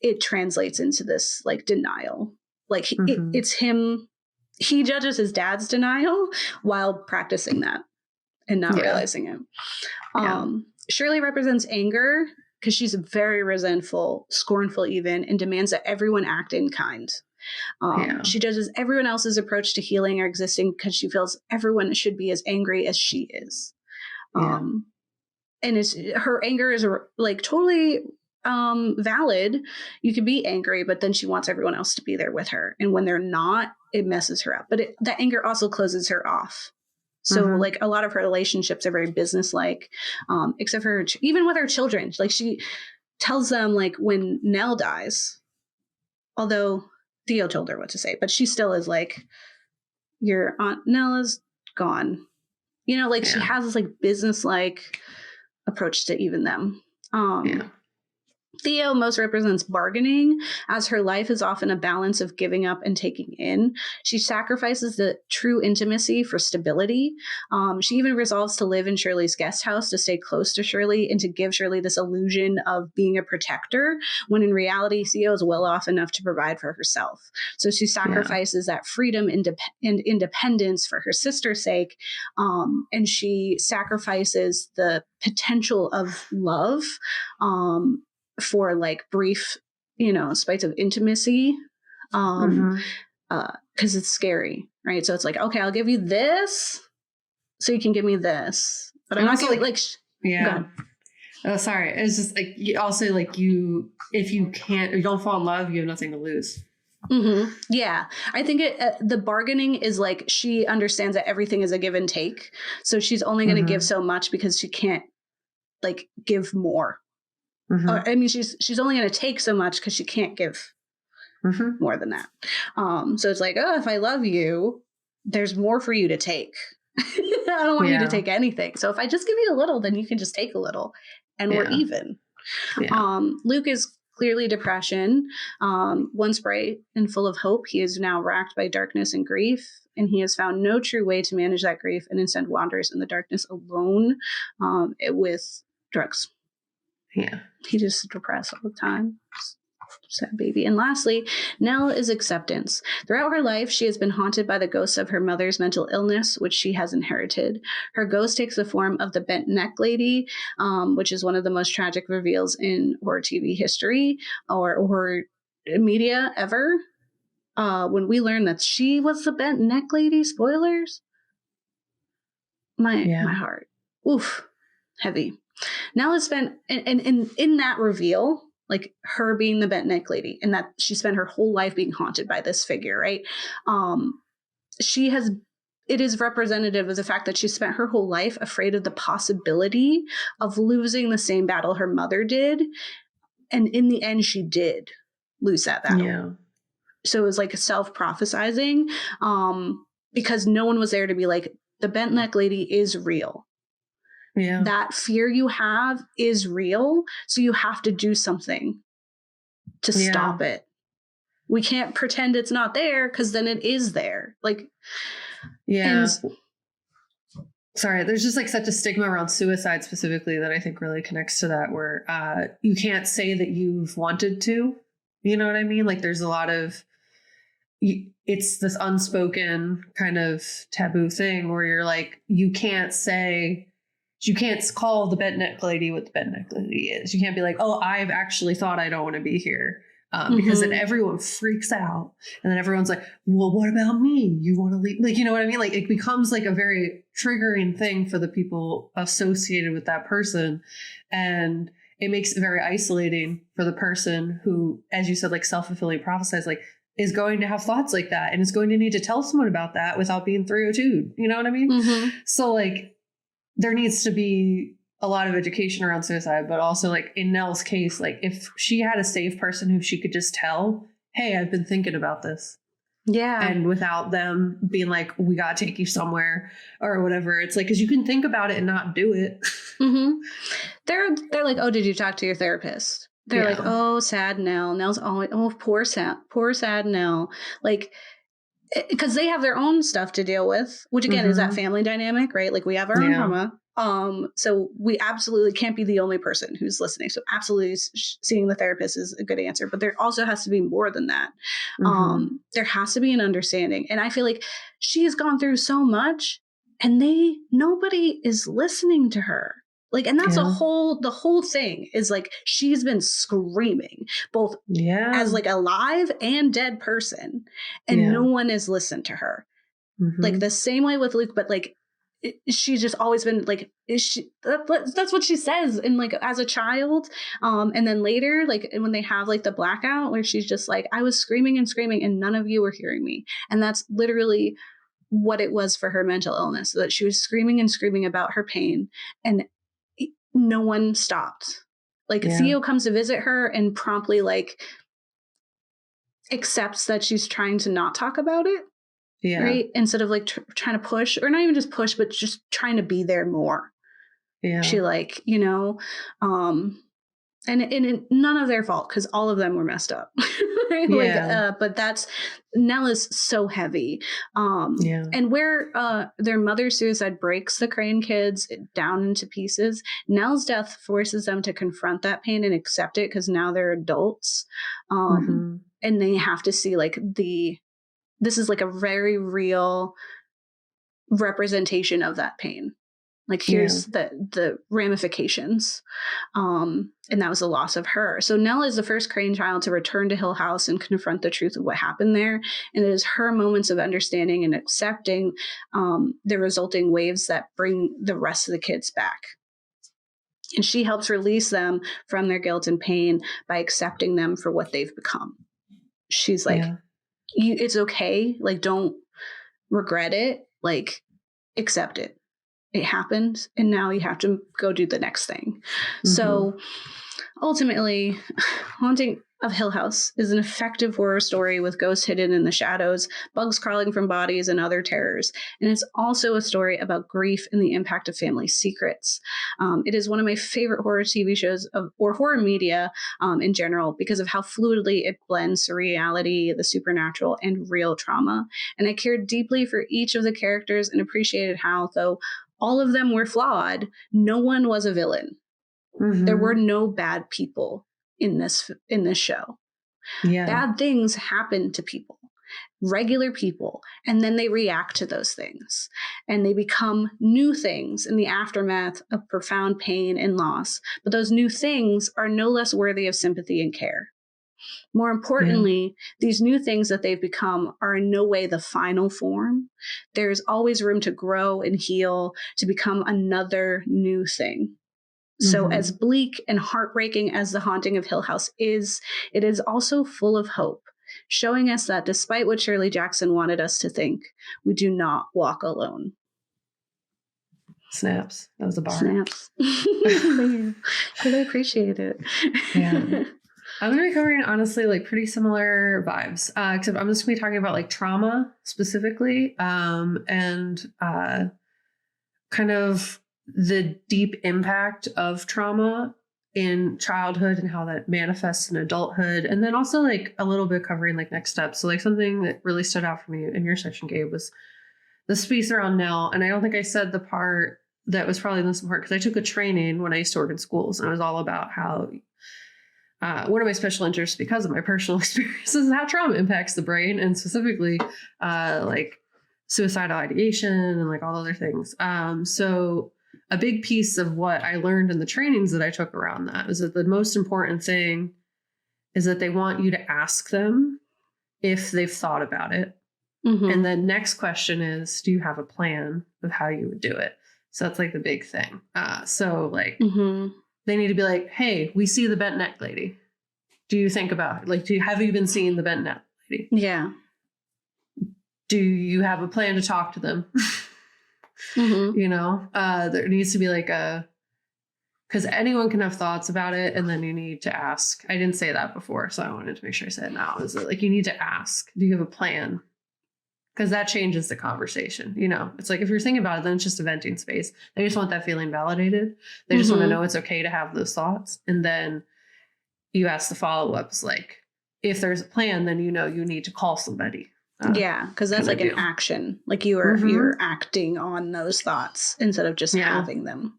it translates into this like denial. Like it's him. He judges his dad's denial while practicing that and not realizing it. Shirley represents anger because she's very resentful, scornful even, and demands that everyone act in kind. She judges everyone else's approach to healing or existing because she feels everyone should be as angry as she is. And her anger is like totally valid. You can be angry, but then she wants everyone else to be there with her. And when they're not, it messes her up. But that anger also closes her off. So like a lot of her relationships are very businesslike, except for even with her children. Like she tells them like when Nell dies, although Theo told her what to say, but she still is like, your Aunt Nell is gone. You know, like she has this like businesslike approach to even them. Theo most represents bargaining, as her life is often a balance of giving up and taking in. She sacrifices the true intimacy for stability. She even resolves to live in Shirley's guest house to stay close to Shirley and to give Shirley this illusion of being a protector, when in reality, Theo is well off enough to provide for herself. So she sacrifices that freedom and independence for her sister's sake, and she sacrifices the potential of love for like brief, spites of intimacy, because it's scary, right? So it's like, okay, I'll give you this, so you can give me this, but I'm not gonna like Oh, sorry. It's just like you also like if you don't fall in love, you have nothing to lose. Yeah, I think the bargaining is like she understands that everything is a give and take, so she's only going to give so much because she can't like give more. I mean, she's only going to take so much because she can't give more than that. So it's like, oh, if I love you, there's more for you to take. I don't want you to take anything. So if I just give you a little, then you can just take a little, and we're even. Luke is clearly depression. Once bright and full of hope, he is now racked by darkness and grief, and he has found no true way to manage that grief, and instead wanders in the darkness alone with drugs. He just depressed all the time. Sad baby. And lastly, Nell is acceptance. Throughout her life, she has been haunted by the ghosts of her mother's mental illness, which she has inherited. Her ghost takes the form of the bent neck lady, which is one of the most tragic reveals in horror TV history or horror media ever. When we learned that she was the bent neck lady, spoilers, my heart, oof, heavy. Nell has spent, and in that reveal, like her being the bent neck lady, and that she spent her whole life being haunted by this figure, right? It is representative of the fact that she spent her whole life afraid of the possibility of losing the same battle her mother did. And in the end, she did lose that battle. Yeah. So it was like self-prophesizing, because no one was there to be like, the bent neck lady is real. Yeah. That fear you have is real. So you have to do something to stop it. We can't pretend it's not there, because then it is there. Like, sorry, there's just like such a stigma around suicide specifically that I think really connects to that, where you can't say that you've wanted to, you know what I mean? Like there's a lot of, it's this unspoken kind of taboo thing where you're like, you can't call the bent neck lady what the bent neck lady is. You can't be like, oh, I've actually thought I don't want to be here. Because then everyone freaks out. And then everyone's like, well, what about me? You want to leave? Like, you know what I mean? Like it becomes like a very triggering thing for the people associated with that person. And it makes it very isolating for the person who, as you said, like self-fulfilling prophesies, like is going to have thoughts like that and is going to need to tell someone about that without being 302. You know what I mean? So like, there needs to be a lot of education around suicide, but also like in Nell's case, like if she had a safe person who she could just tell, hey, I've been thinking about this. Yeah. And without them being like, we got to take you somewhere or whatever. It's like, cause you can think about it and not do it. They're like, oh, did you talk to your therapist? They're like, oh, sad Nell. Nell's always, oh, poor sad Nell. Like, because they have their own stuff to deal with, which again is that family dynamic, right? Like we have our own trauma. So we absolutely can't be the only person who's listening. So absolutely seeing the therapist is a good answer, but there also has to be more than that. There has to be an understanding. And I feel like she has gone through so much and nobody is listening to her. Like, and that's the whole thing is like, she's been screaming both as like a live and dead person, and no one has listened to her. Like the same way with Luke, but like she's just always been like, that's what she says. And like, as a child, and then later, like when they have like the blackout where she's just like, I was screaming and screaming and none of you were hearing me. And that's literally what it was for her mental illness, that she was screaming and screaming about her pain and no one stopped. Like Theo comes to visit her and promptly like accepts that she's trying to not talk about it. Yeah. Right. Instead of like trying to push, or not even just push, but just trying to be there more. Yeah. She like, you know, and none of their fault, because all of them were messed up. Right? Yeah. Like, but that's, Nell is so heavy. And where their mother's suicide breaks the Crain kids down into pieces, Nell's death forces them to confront that pain and accept it, because now they're adults. And they have to see like this is like a very real representation of that pain. Like here's the ramifications. And that was the loss of her. So Nell is the first Crain child to return to Hill House and confront the truth of what happened there. And it is her moments of understanding and accepting the resulting waves that bring the rest of the kids back. And she helps release them from their guilt and pain by accepting them for what they've become. She's like, it's okay. Like, don't regret it. Like, accept it. It happened, and now you have to go do the next thing. So ultimately, Haunting of Hill House is an effective horror story with ghosts hidden in the shadows, bugs crawling from bodies, and other terrors. And it's also a story about grief and the impact of family secrets. It is one of my favorite horror TV shows or horror media in general, because of how fluidly it blends surreality, the supernatural, and real trauma. And I cared deeply for each of the characters and appreciated how, though all of them were flawed, no one was a villain. There were no bad people in this show. Bad things happen to people, regular people, and then they react to those things, and they become new things in the aftermath of profound pain and loss. But those new things are no less worthy of sympathy and care. More importantly, these new things that they've become are in no way the final form. There's always room to grow and heal, to become another new thing. So as bleak and heartbreaking as The Haunting of Hill House is, it is also full of hope, showing us that despite what Shirley Jackson wanted us to think, we do not walk alone. Snaps. That was a bar. Snaps. Man, really appreciate it. Yeah. I'm going to be covering, honestly, like pretty similar vibes, except I'm just going to be talking about like trauma specifically, and kind of the deep impact of trauma in childhood and how that manifests in adulthood. And then also like a little bit covering like next steps. So like something that really stood out for me in your section, Gabe, was the space around Nell. And I don't think I said the part that was probably the most important, because I took a training when I used to work in schools, and it was all about how one of my special interests, because of my personal experiences, is how trauma impacts the brain, and specifically like suicidal ideation and like all other things. So a big piece of what I learned in the trainings that I took around that was that the most important thing is that they want you to ask them if they've thought about it. And the next question is, do you have a plan of how you would do it? So that's like the big thing. So like they need to be like, hey, we see the bent neck lady. Do you think about it? Like, have you been seeing the bent neck lady? Yeah. Do you have a plan to talk to them? You know, there needs to be like because anyone can have thoughts about it, and then you need to ask. I didn't say that before, so I wanted to make sure I said it now. Is that like, you need to ask, do you have a plan? Because that changes the conversation. You know, it's like, if you're thinking about it, then it's just a venting space. They just want that feeling validated. They just want to know it's okay to have those thoughts. And then you ask the follow-ups, like, if there's a plan, then you know you need to call somebody. Yeah, because that's like an action. Like you're acting on those thoughts instead of just having them.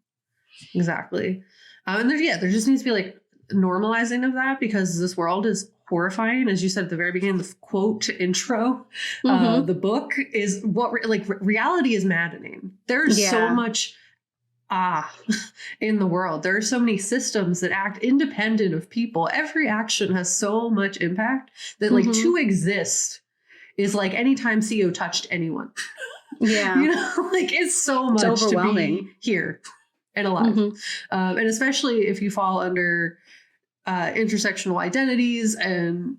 Exactly. And there just needs to be like normalizing of that, because this world is horrifying. As you said at the very beginning, the quote intro, the book is reality is maddening. There's so much in the world. There are so many systems that act independent of people. Every action has so much impact that like to exist is like anytime Theo touched anyone. Yeah. You know, like it's so much It's to overwhelming. be here and alive. And especially if you fall under intersectional identities and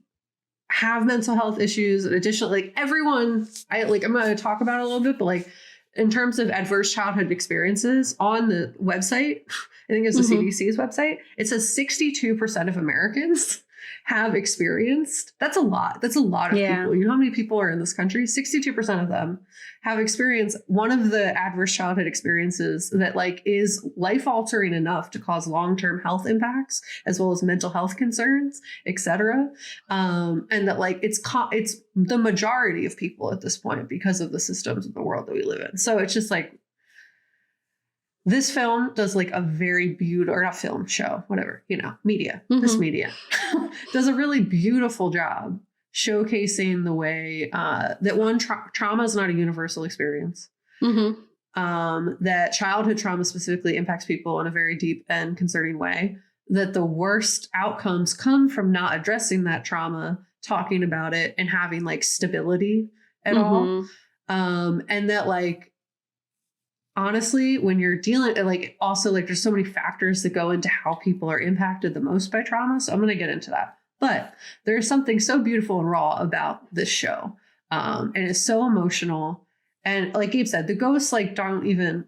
have mental health issues, and additionally, like everyone, I'm going to talk about it a little bit, but like in terms of adverse childhood experiences on the website, I think it's the CDC's website, it says 62% of Americans have experienced. That's a lot. That's a lot of people. You know how many people are in this country? 62% of them have experienced one of the adverse childhood experiences that like is life altering enough to cause long-term health impacts as well as mental health concerns, etc. And that like it's the majority of people at this point because of the systems of the world that we live in. So it's just like this film does like a very beautiful, or not film, show, whatever, you know, media, this media does a really beautiful job showcasing the way that one, trauma is not a universal experience. That childhood trauma specifically impacts people in a very deep and concerning way. That the worst outcomes come from not addressing that trauma, talking about it, and having like stability at all. And that like, honestly, when you're dealing, like also like there's so many factors that go into how people are impacted the most by trauma. So I'm going to get into that. But there's something so beautiful and raw about this show. And it's so emotional. And like Gabe said, the ghosts like don't even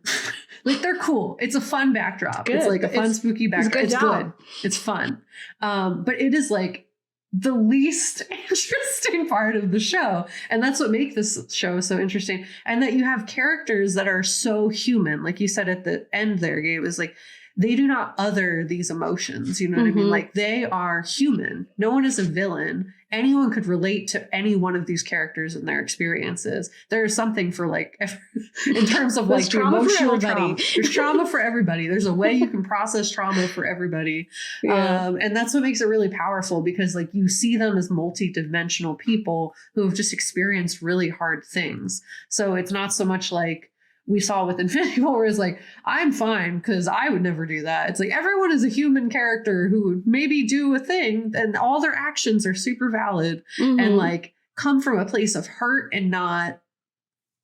like they're cool. It's a fun backdrop. It's like a fun, spooky backdrop. It's good. It's fun. But it is like the least interesting part of the show. And that's what makes this show so interesting. And that you have characters that are so human. Like you said at the end there, Gabe, is like, they do not other these emotions. You know what I mean? Like they are human. No one is a villain. Anyone could relate to any one of these characters and their experiences. There's something for like, in terms of like trauma emotional trauma. There's trauma for everybody. There's a way you can process trauma for everybody. And that's what makes it really powerful, because like you see them as multi-dimensional people who have just experienced really hard things. So it's not so much like we saw with Infinity War, is like, I'm fine because I would never do that. It's like everyone is a human character who would maybe do a thing, and all their actions are super valid and like come from a place of hurt and not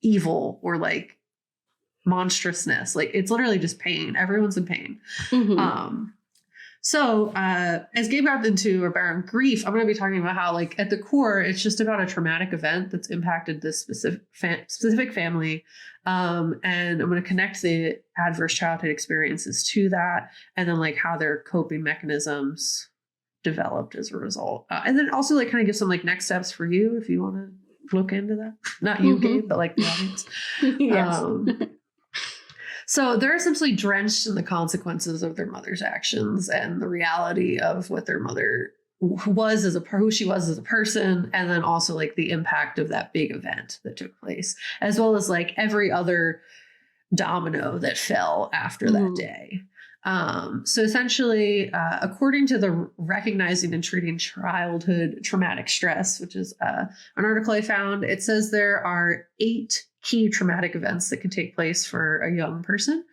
evil or like monstrousness. Like it's literally just pain. Everyone's in pain. So as Gabe got into about grief, I'm going to be talking about how like at the core, it's just about a traumatic event that's impacted this specific family. And I'm going to connect the adverse childhood experiences to that, and then like how their coping mechanisms developed as a result. And then also like kind of give some like next steps for you if you want to look into that. Not you, Gabe, but like the audience. Yes. So they're essentially drenched in the consequences of their mother's actions and the reality of what their mother was as who she was as a person, and then also like the impact of that big event that took place, as well as like every other domino that fell after that day. So essentially, according to the Recognizing and Treating Childhood Traumatic Stress, which is an article I found, it says there are 8 key traumatic events that can take place for a young person.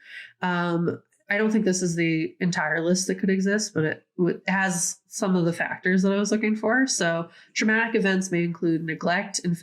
I don't think this is the entire list that could exist, but it has some of the factors that I was looking for. So traumatic events may include neglect and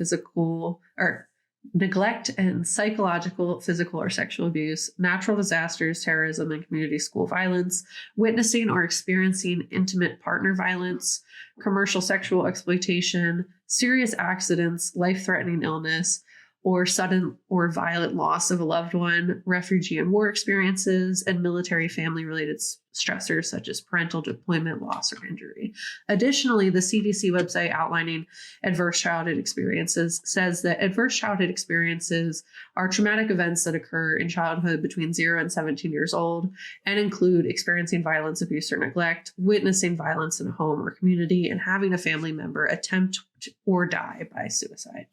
psychological, physical, or sexual abuse, natural disasters, terrorism, and community school violence, witnessing or experiencing intimate partner violence, commercial sexual exploitation, serious accidents, life-threatening illness, or sudden or violent loss of a loved one, refugee and war experiences, and military family-related stressors such as parental deployment, loss, or injury. Additionally, the CDC website outlining adverse childhood experiences says that adverse childhood experiences are traumatic events that occur in childhood between 0 and 17 years old and include experiencing violence, abuse, or neglect, witnessing violence in a home or community, and having a family member attempt or die by suicide.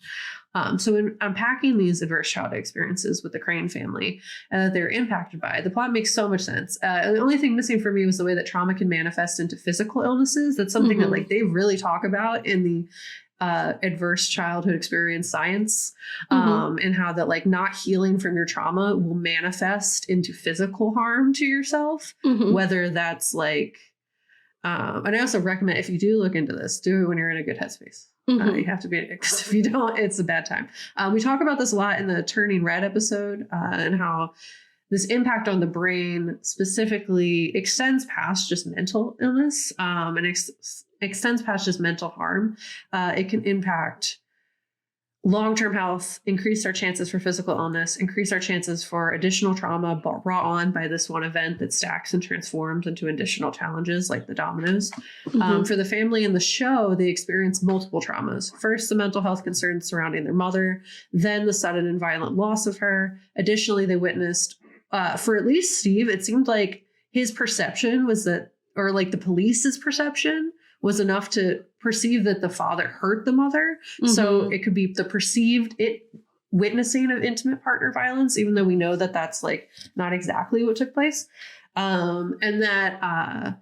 So in unpacking these adverse childhood experiences with the Crain family and that they're impacted by, the plot makes so much sense. The only thing missing for me was the way that trauma can manifest into physical illnesses. That's something that like they really talk about in the adverse childhood experience science, and how that like not healing from your trauma will manifest into physical harm to yourself, whether that's like And I also recommend, if you do look into this, do it when you're in a good headspace. You have to be, because if you don't, it's a bad time. We talk about this a lot in the Turning Red episode, and how this impact on the brain specifically extends past just mental illness, and extends past just mental harm. It can impact long-term health, increase our chances for physical illness, increase our chances for additional trauma brought on by this one event that stacks and transforms into additional challenges like the dominoes. For the family in the show, they experience multiple traumas. First, the mental health concerns surrounding their mother, then the sudden and violent loss of her. Additionally, they witnessed, for at least Steve, it seemed like his perception was that, or like the police's perception was enough to perceive that the father hurt the mother. So it could be the perceived witnessing of intimate partner violence, even though we know that that's like not exactly what took place. And that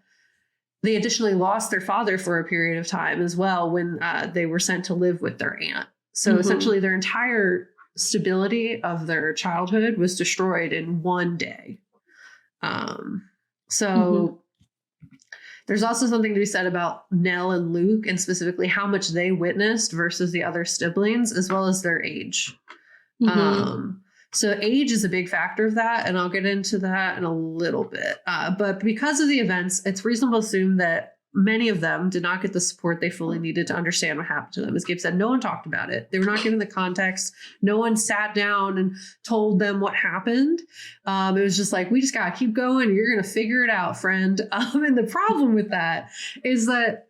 they additionally lost their father for a period of time as well when they were sent to live with their aunt. So essentially their entire stability of their childhood was destroyed in one day. There's also something to be said about Nell and Luke, and specifically how much they witnessed versus the other siblings, as well as their age. So age is a big factor of that, and I'll get into that in a little bit. But because of the events, it's reasonable to assume that many of them did not get the support they fully needed to understand what happened to them. As Gabe said, no one talked about it. They were not given the context. No one sat down and told them what happened. It was just like, we just got to keep going. You're going to figure it out, friend. And the problem with that is that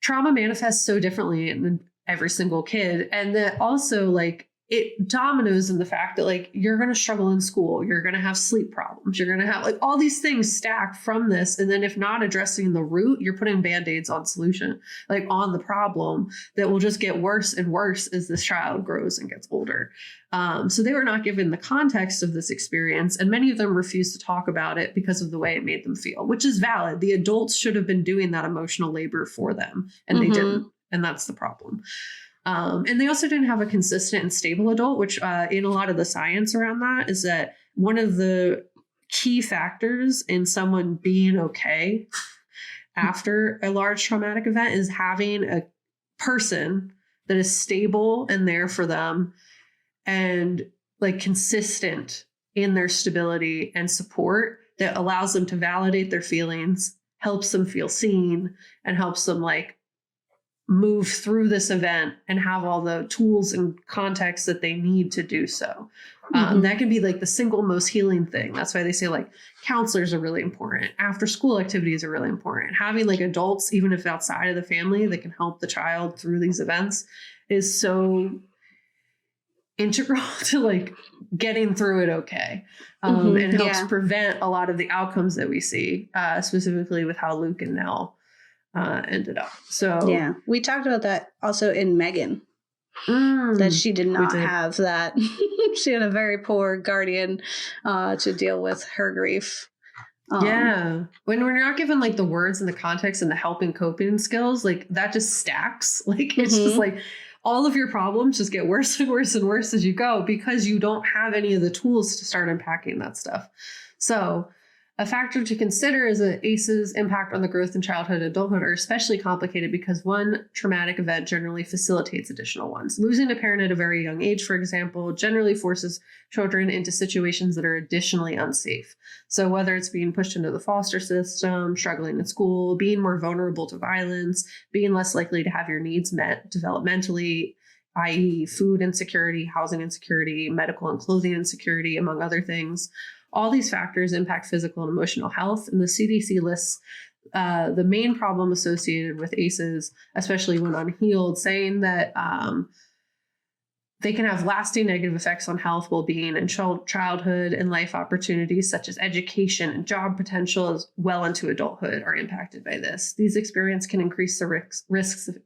trauma manifests so differently in every single kid. And that also, like, it dominoes in the fact that, like, you're going to struggle in school. You're going to have sleep problems. You're going to have, like, all these things stack from this. And then if not addressing the root, you're putting Band-Aids on solution, like on the problem that will just get worse and worse as this child grows and gets older. So they were not given the context of this experience. And many of them refused to talk about it because of the way it made them feel, which is valid. The adults should have been doing that emotional labor for them, and they didn't. And that's the problem. And they also didn't have a consistent and stable adult, which in a lot of the science around that is that one of the key factors in someone being okay after a large traumatic event is having a person that is stable and there for them and like consistent in their stability and support that allows them to validate their feelings, helps them feel seen, and helps them like move through this event and have all the tools and context that they need to do so. That can be like the single most healing thing. That's why they say like counselors are really important. After school activities are really important. Having like adults, even if outside of the family, that can help the child through these events is so integral to like getting through it okay. And helps prevent a lot of the outcomes that we see, specifically with how Luke and Nell ended up. So yeah, we talked about that also in Megan, that she did not have that. She had a very poor guardian to deal with her grief. When we're not given like the words and the context and the helping coping skills, like that just stacks. Like it's just like all of your problems just get worse and worse and worse as you go because you don't have any of the tools to start unpacking that stuff. So a factor to consider is that ACEs impact on the growth in childhood and adulthood are especially complicated because one traumatic event generally facilitates additional ones. Losing a parent at a very young age, for example, generally forces children into situations that are additionally unsafe. So whether it's being pushed into the foster system, struggling in school, being more vulnerable to violence, being less likely to have your needs met developmentally, i.e. food insecurity, housing insecurity, medical and clothing insecurity, among other things. All these factors impact physical and emotional health, and the CDC lists the main problem associated with ACEs, especially when unhealed, saying that they can have lasting negative effects on health, well-being, and childhood and life opportunities such as education and job potential as well into adulthood are impacted by this. These experiences can increase the risks of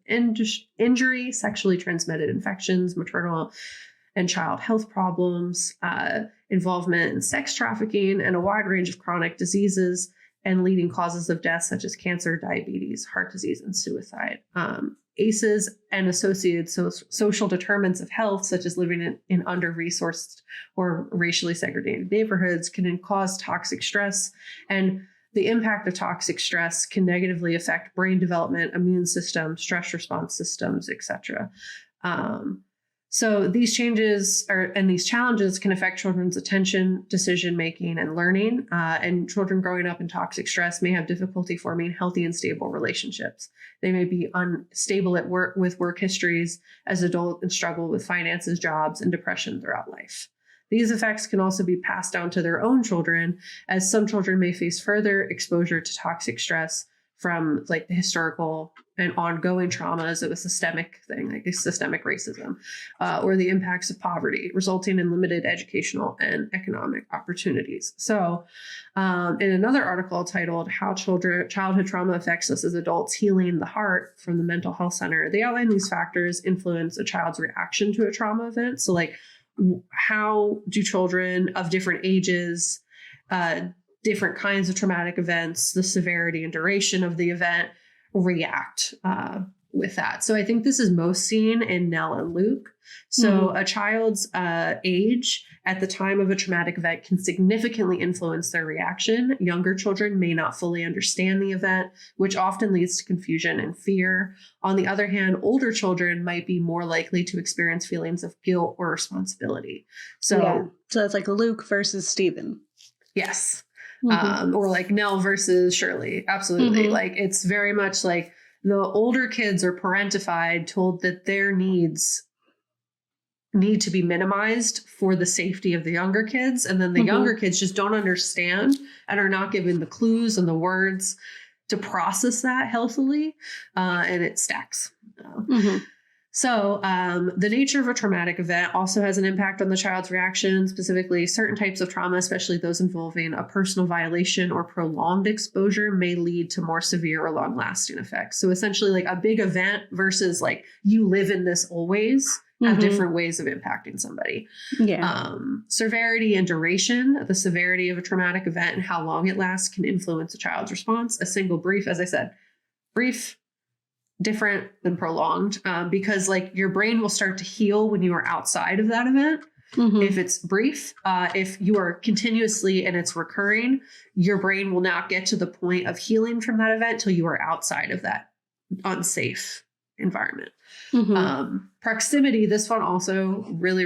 injury, sexually transmitted infections, maternal and child health problems, involvement in sex trafficking, and a wide range of chronic diseases and leading causes of death such as cancer, diabetes, heart disease, and suicide. ACEs and associated social determinants of health, such as living in under-resourced or racially segregated neighborhoods, can cause toxic stress. And the impact of toxic stress can negatively affect brain development, immune system, stress response systems, etc. So these changes and these challenges can affect children's attention, decision making, and learning. And children growing up in toxic stress may have difficulty forming healthy and stable relationships. They may be unstable at work with work histories as adults and struggle with finances, jobs, and depression throughout life. These effects can also be passed down to their own children, as some children may face further exposure to toxic stress from like the historical and ongoing traumas of a systemic thing, like a systemic racism, or the impacts of poverty, resulting in limited educational and economic opportunities. So in another article titled How Childhood Trauma Affects Us as Adults, Healing the Heart from the Mental Health Center, they outline these factors influence a child's reaction to a trauma event. So like, how do children of different ages, different kinds of traumatic events, the severity and duration of the event react with that. So I think this is most seen in Nell and Luke. So a child's age at the time of a traumatic event can significantly influence their reaction. Younger children may not fully understand the event, which often leads to confusion and fear. On the other hand, older children might be more likely to experience feelings of guilt or responsibility. So it's like Luke versus Stephen. Yes. Or like Nell versus Shirley. Absolutely. Like it's very much like the older kids are parentified, told that their needs need to be minimized for the safety of the younger kids. And then the younger kids just don't understand and are not given the clues and the words to process that healthily. And it stacks. So the nature of a traumatic event also has an impact on the child's reaction. Specifically, certain types of trauma, especially those involving a personal violation or prolonged exposure, may lead to more severe or long-lasting effects. So essentially, like a big event versus like you live in this always have different ways of impacting somebody. Severity and duration, the severity of a traumatic event and how long it lasts can influence a child's response. A single brief, as I said, brief, different than prolonged, because like your brain will start to heal when you are outside of that event. If it's brief, if you are continuously and it's recurring, your brain will not get to the point of healing from that event till you are outside of that unsafe environment. Proximity, this one also really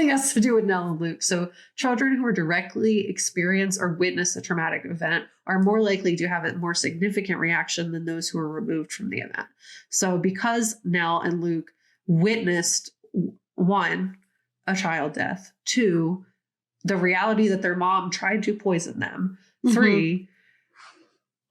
has to do with Nell and Luke. So children who are directly experience or witness a traumatic event are more likely to have a more significant reaction than those who are removed from the event. So because Nell and Luke witnessed, one, a child death, two, the reality that their mom tried to poison them, three,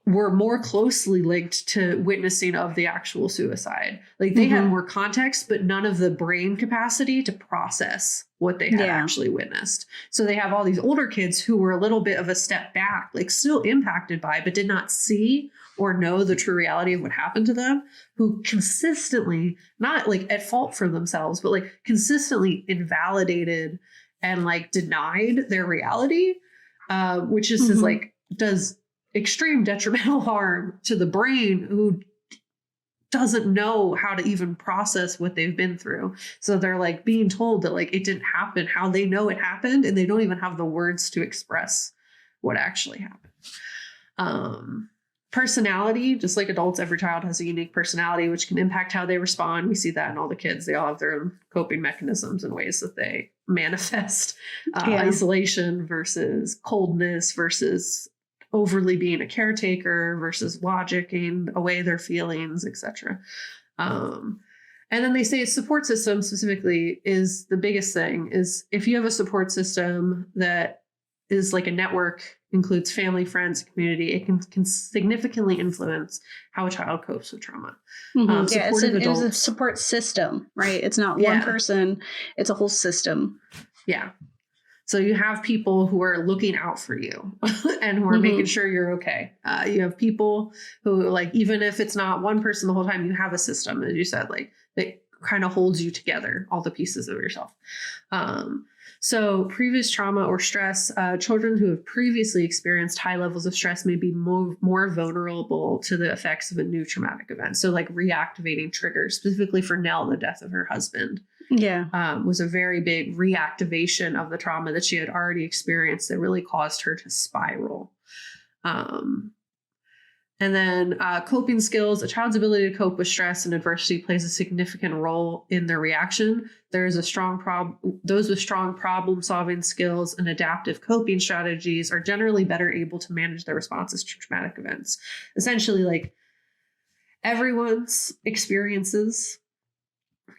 were more closely linked to witnessing of the actual suicide. Like they had more context, but none of the brain capacity to process what they had actually witnessed. So they have all these older kids who were a little bit of a step back, like still impacted by, but did not see or know the true reality of what happened to them, who consistently, not like at fault for themselves, but like consistently invalidated and like denied their reality, which is like, does extreme detrimental harm to the brain, who doesn't know how to even process what they've been through. So they're like being told that like it didn't happen how they know it happened, and they don't even have the words to express what actually happened. Personality, just like adults, every child has a unique personality, which can impact how they respond. We see that in all the kids. They all have their own coping mechanisms and ways that they manifest isolation versus coldness versus overly being a caretaker versus logicking away their feelings, etc. And then they say support system specifically is the biggest thing. Is if you have a support system that is like a network, includes family, friends, community, it can significantly influence how a child copes with trauma. It's a support system, right? It's not one person, it's a whole system. Yeah. So you have people who are looking out for you and who are making sure you're okay. You have people who, like, even if it's not one person the whole time, you have a system, as you said, like that kind of holds you together, all the pieces of yourself. So previous trauma or stress, children who have previously experienced high levels of stress may be more vulnerable to the effects of a new traumatic event. So like reactivating triggers, specifically for Nell, the death of her husband. Was a very big reactivation of the trauma that she had already experienced that really caused her to spiral. And then coping skills. A child's ability to cope with stress and adversity plays a significant role in their reaction. Those with strong problem solving skills and adaptive coping strategies are generally better able to manage their responses to traumatic events. Essentially, like, everyone's experiences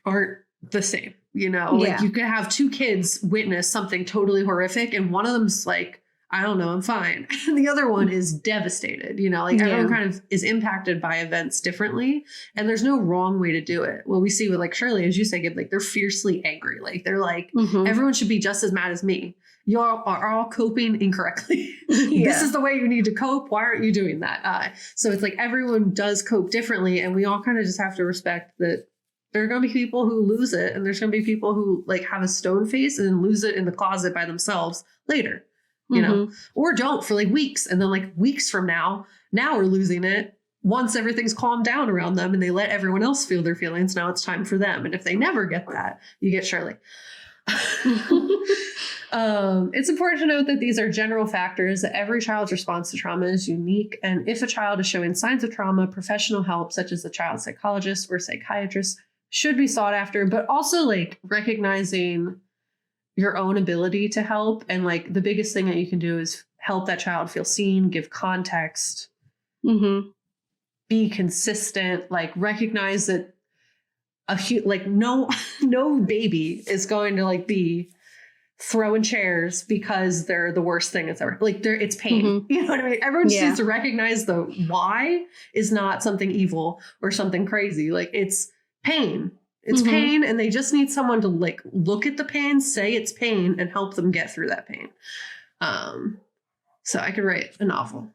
aren't the same, you know? Like, you could have two kids witness something totally horrific, and one of them's like, I don't know, I'm fine. And the other one is devastated, you know, like everyone kind of is impacted by events differently, and there's no wrong way to do it. What we see with like Shirley, as you say, Gabe, like they're fiercely angry. Like they're like, everyone should be just as mad as me. You are all coping incorrectly. This is the way you need to cope. Why aren't you doing that? So it's like everyone does cope differently, and we all kind of just have to respect that there are going to be people who lose it, and there's going to be people who like have a stone face and lose it in the closet by themselves later. You know, or don't for like weeks. And then like weeks from now we're losing it once everything's calmed down around them and they let everyone else feel their feelings. Now it's time for them. And if they never get that, you get Shirley. It's important to note that these are general factors, that every child's response to trauma is unique. And if a child is showing signs of trauma, professional help, such as a child psychologist or psychiatrist, should be sought after, but also like recognizing your own ability to help. And like the biggest thing that you can do is help that child feel seen, give context, be consistent, like recognize that no baby is going to like be throwing chairs because they're the worst thing that's ever, like it's pain. You know what I mean? Everyone just needs to recognize the why is not something evil or something crazy. Like it's pain. It's pain, and they just need someone to like look at the pain, say it's pain, and help them get through that pain. So I could write a novel.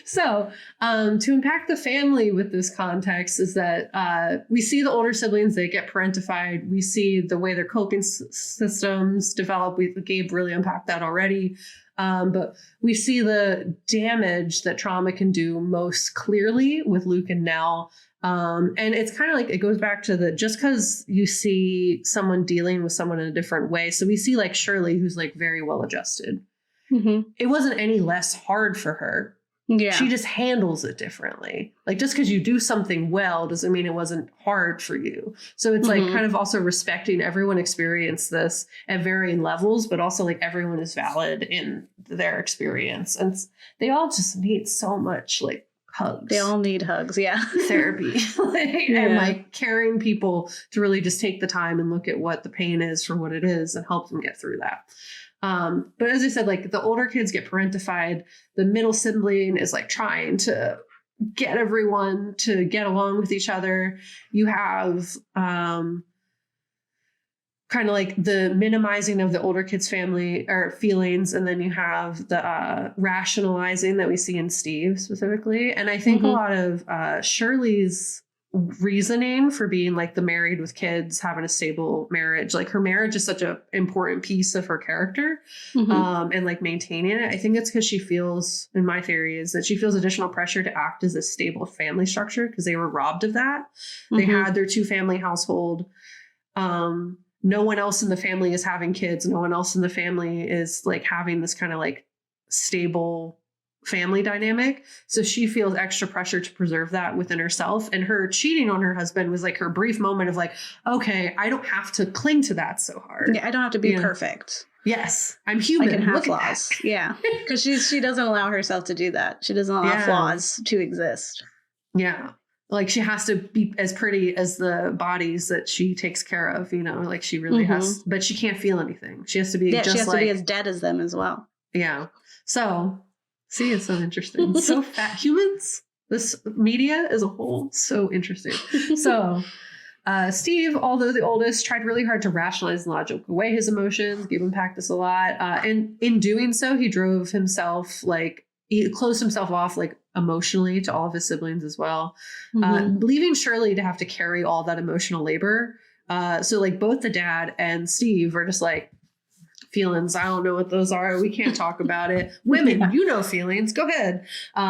So to unpack the family with this context is that we see the older siblings, they get parentified. We see the way their coping systems develop. Gabe really unpacked that already. But we see the damage that trauma can do most clearly with Luke and Nell. And it's kind of like, it goes back to just because you see someone dealing with someone in a different way. So we see like Shirley, who's like very well adjusted. It wasn't any less hard for her. She just handles it differently. Like just because you do something well doesn't mean it wasn't hard for you. So it's like kind of also respecting everyone experienced this at varying levels, but also like everyone is valid in their experience. And they all just need so much like hugs. They all need hugs. Therapy. And like caring people to really just take the time and look at what the pain is for what it is and help them get through that. But as I said, like the older kids get parentified, the middle sibling is like trying to get everyone to get along with each other. You have kind of like the minimizing of the older kids' family or feelings, and then you have the rationalizing that we see in Steve specifically. And I think a lot of Shirley's reasoning for being like the married with kids, having a stable marriage, like her marriage is such an important piece of her character, and like maintaining it. I think it's because she feels, in my theory, is that she feels additional pressure to act as a stable family structure because they were robbed of that. They had their 2-family household. No one else in the family is having kids. No one else in the family is like having this kind of like stable family dynamic. So she feels extra pressure to preserve that within herself. And her cheating on her husband was like her brief moment of like, okay, I don't have to cling to that so hard. Yeah, I don't have to be perfect. Yes, I'm human. I can have flaws. Yeah, because she doesn't allow herself to do that. She doesn't allow flaws to exist. Yeah. Like she has to be as pretty as the bodies that she takes care of, you know, like she really has, but she can't feel anything. She has to be just she has like, to be as dead as them as well. Yeah. So see, it's so interesting. So fat humans, this media as a whole, so interesting. So Steve, although the oldest, tried really hard to rationalize and logic away his emotions. Gabe unpacked this a lot. And in doing so, he drove himself he closed himself off like emotionally to all of his siblings as well, leaving Shirley to have to carry all that emotional labor. So like both the dad and Steve are just like, feelings, I don't know what those are. We can't talk about it. Women, you know feelings. Go ahead.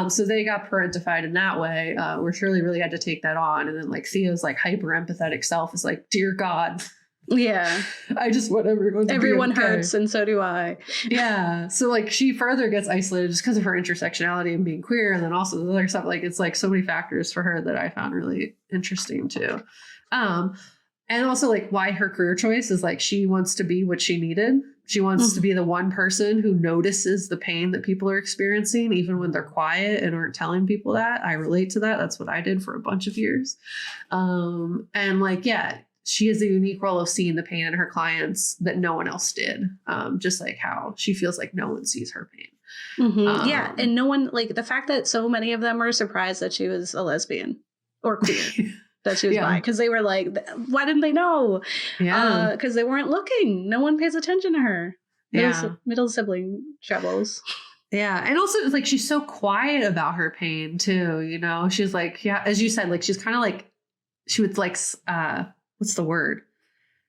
So they got parentified in that way, where Shirley really had to take that on. And then like Theo's like hyper empathetic self is like, dear God, Yeah. I just want everyone to Everyone be okay. hurts, and so do I. Yeah. So like she further gets isolated just because of her intersectionality and being queer, and then also the other stuff. Like it's like so many factors for her that I found really interesting too. And also like why her career choice is like she wants to be what she needed. She wants to be the one person who notices the pain that people are experiencing, even when they're quiet and aren't telling people that. I relate to that. That's what I did for a bunch of years. And like, yeah, she has a unique role of seeing the pain in her clients that no one else did. Just like how she feels like no one sees her pain. Yeah. And no one, like the fact that so many of them were surprised that she was a lesbian or queer. That she was bi, because they were like, why didn't they know? Yeah, because they weren't looking. No one pays attention to her. Middle sibling troubles. Yeah, and also like she's so quiet about her pain too. You know, she's like, yeah, as you said, like she's kind of like she would like what's the word?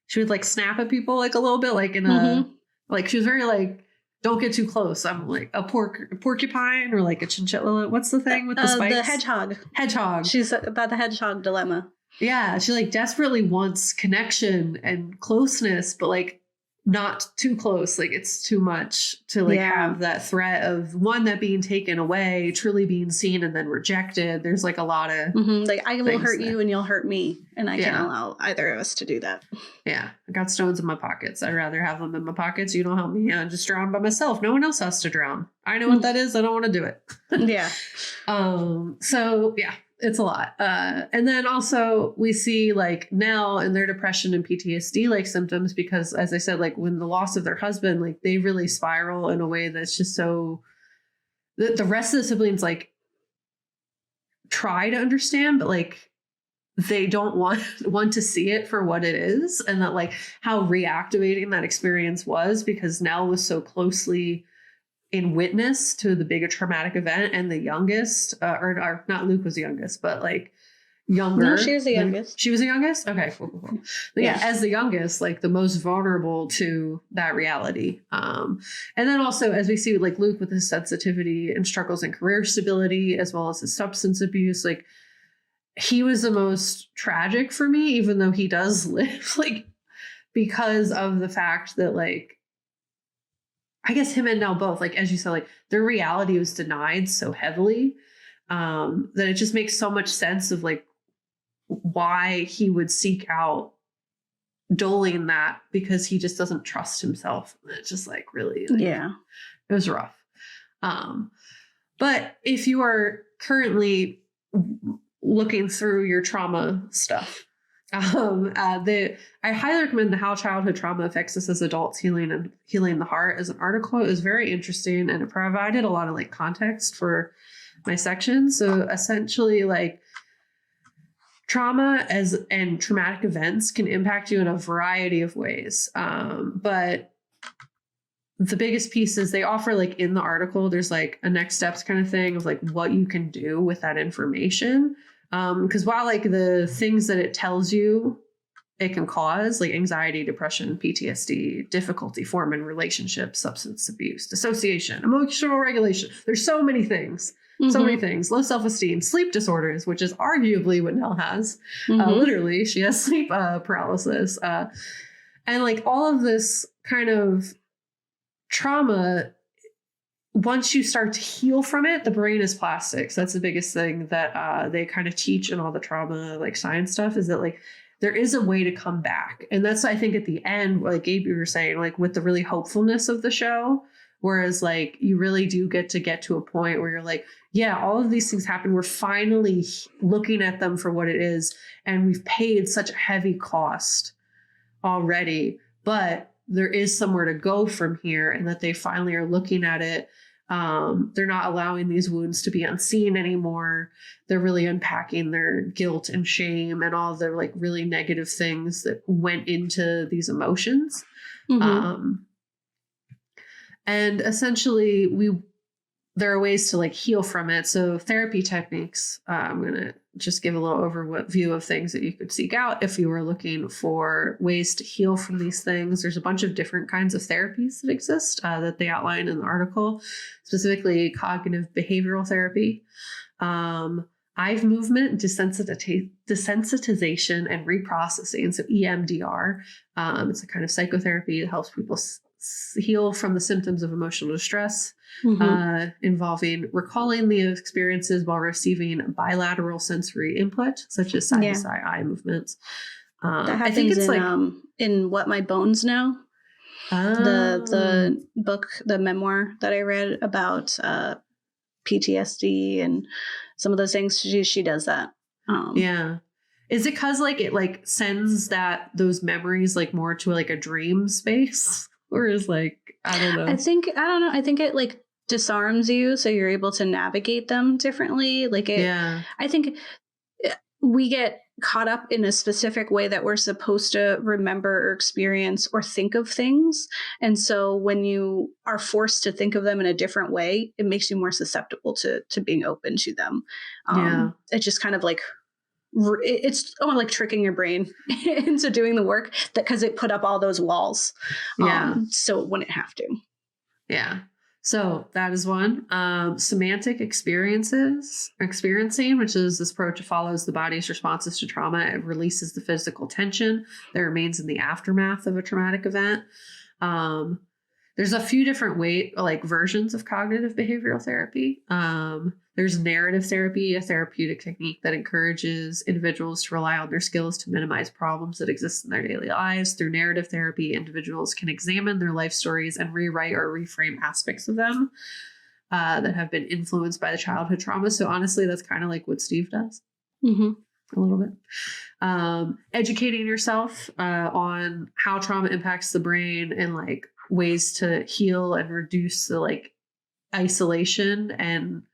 She would like snap at people like a little bit, like in a like she was very like, don't get too close. I'm like a porcupine or like a chinchilla. What's the thing with the spikes? The hedgehog. Hedgehog. She's about the hedgehog dilemma. Yeah, she like desperately wants connection and closeness, but like not too close. Like it's too much to like have that threat of one, that being taken away, truly being seen and then rejected. There's like a lot of like I will hurt you and you'll hurt me, and I can't allow either of us to do that. Yeah, I got stones in my pockets. I'd rather have them in my pockets. You don't help me. I just drown by myself. No one else has to drown. I know what that is. I don't want to do it. Yeah. So yeah. It's a lot. And then also we see like Nell and their depression and PTSD like symptoms, because as I said, like when the loss of their husband, like they really spiral in a way that's just so the rest of the siblings like try to understand, but like they don't want to see it for what it is. And that like how reactivating that experience was, because Nell was so closely in witness to the big traumatic event, and the youngest, or not Luke was the youngest, but like younger. No, she was the youngest. She was the youngest? Okay, cool. Yeah, as the youngest, like the most vulnerable to that reality. And then also, as we see, like Luke with his sensitivity and struggles in career stability, as well as his substance abuse, like he was the most tragic for me, even though he does live, like because of the fact that like, I guess him and Nell both, like, as you said, like their reality was denied so heavily that it just makes so much sense of like why he would seek out doling that, because he just doesn't trust himself. It's just like really, like, it was rough. But if you are currently looking through your trauma stuff, I highly recommend the How Childhood Trauma Affects Us as Adults, Healing the Heart as an article. It was very interesting, and it provided a lot of like context for my section. So essentially like trauma and traumatic events can impact you in a variety of ways. But the biggest piece is they offer like in the article, there's like a next steps kind of thing of like what you can do with that information. Because while like the things that it tells you it can cause, like anxiety, depression, PTSD, difficulty forming relationships, substance abuse, dissociation, emotional regulation, there's so many things, low self-esteem, sleep disorders, which is arguably what Nell has. Literally, she has sleep paralysis. And like all of this kind of trauma, once you start to heal from it, the brain is plastic. So that's the biggest thing that they kind of teach in all the trauma, like science stuff, is that like there is a way to come back. And that's, I think at the end, like Gabe, you were saying, like with the really hopefulness of the show, whereas like you really do get to a point where you're like, yeah, all of these things happen. We're finally looking at them for what it is. And we've paid such a heavy cost already, but there is somewhere to go from here, and that they finally are looking at it. They're not allowing these wounds to be unseen anymore. They're really unpacking their guilt and shame and all the like really negative things that went into these emotions. And essentially there are ways to like heal from it. So therapy techniques, I'm going to just give a little overview of things that you could seek out if you were looking for ways to heal from these things. There's a bunch of different kinds of therapies that exist that they outline in the article, specifically cognitive behavioral therapy, eye movement desensitization and reprocessing. So EMDR. It's a kind of psychotherapy that helps people heal from the symptoms of emotional distress, involving recalling the experiences while receiving bilateral sensory input, such as side to side eye movements. That happens, I think it's in What My Bones Know. The book, the memoir that I read about PTSD and some of those things, she does that. Is it because like it like sends those memories like more to like a dream space, or is like I don't know. I think it like disarms you, so you're able to navigate them differently. Like I think we get caught up in a specific way that we're supposed to remember or experience or think of things. And so when you are forced to think of them in a different way, it makes you more susceptible to being open to them. It's just kind of like, it's almost like tricking your brain into doing the work because it put up all those walls. So it wouldn't have to. Yeah. So that is one. Semantic experiencing, which is this approach that follows the body's responses to trauma. It releases the physical tension that remains in the aftermath of a traumatic event. There's a few different versions of cognitive behavioral therapy. There's narrative therapy, a therapeutic technique that encourages individuals to rely on their skills to minimize problems that exist in their daily lives. Through narrative therapy, individuals can examine their life stories and rewrite or reframe aspects of them that have been influenced by the childhood trauma. So honestly, that's kind of like what Steve does. A little bit. Educating yourself on how trauma impacts the brain and like ways to heal and reduce the like isolation and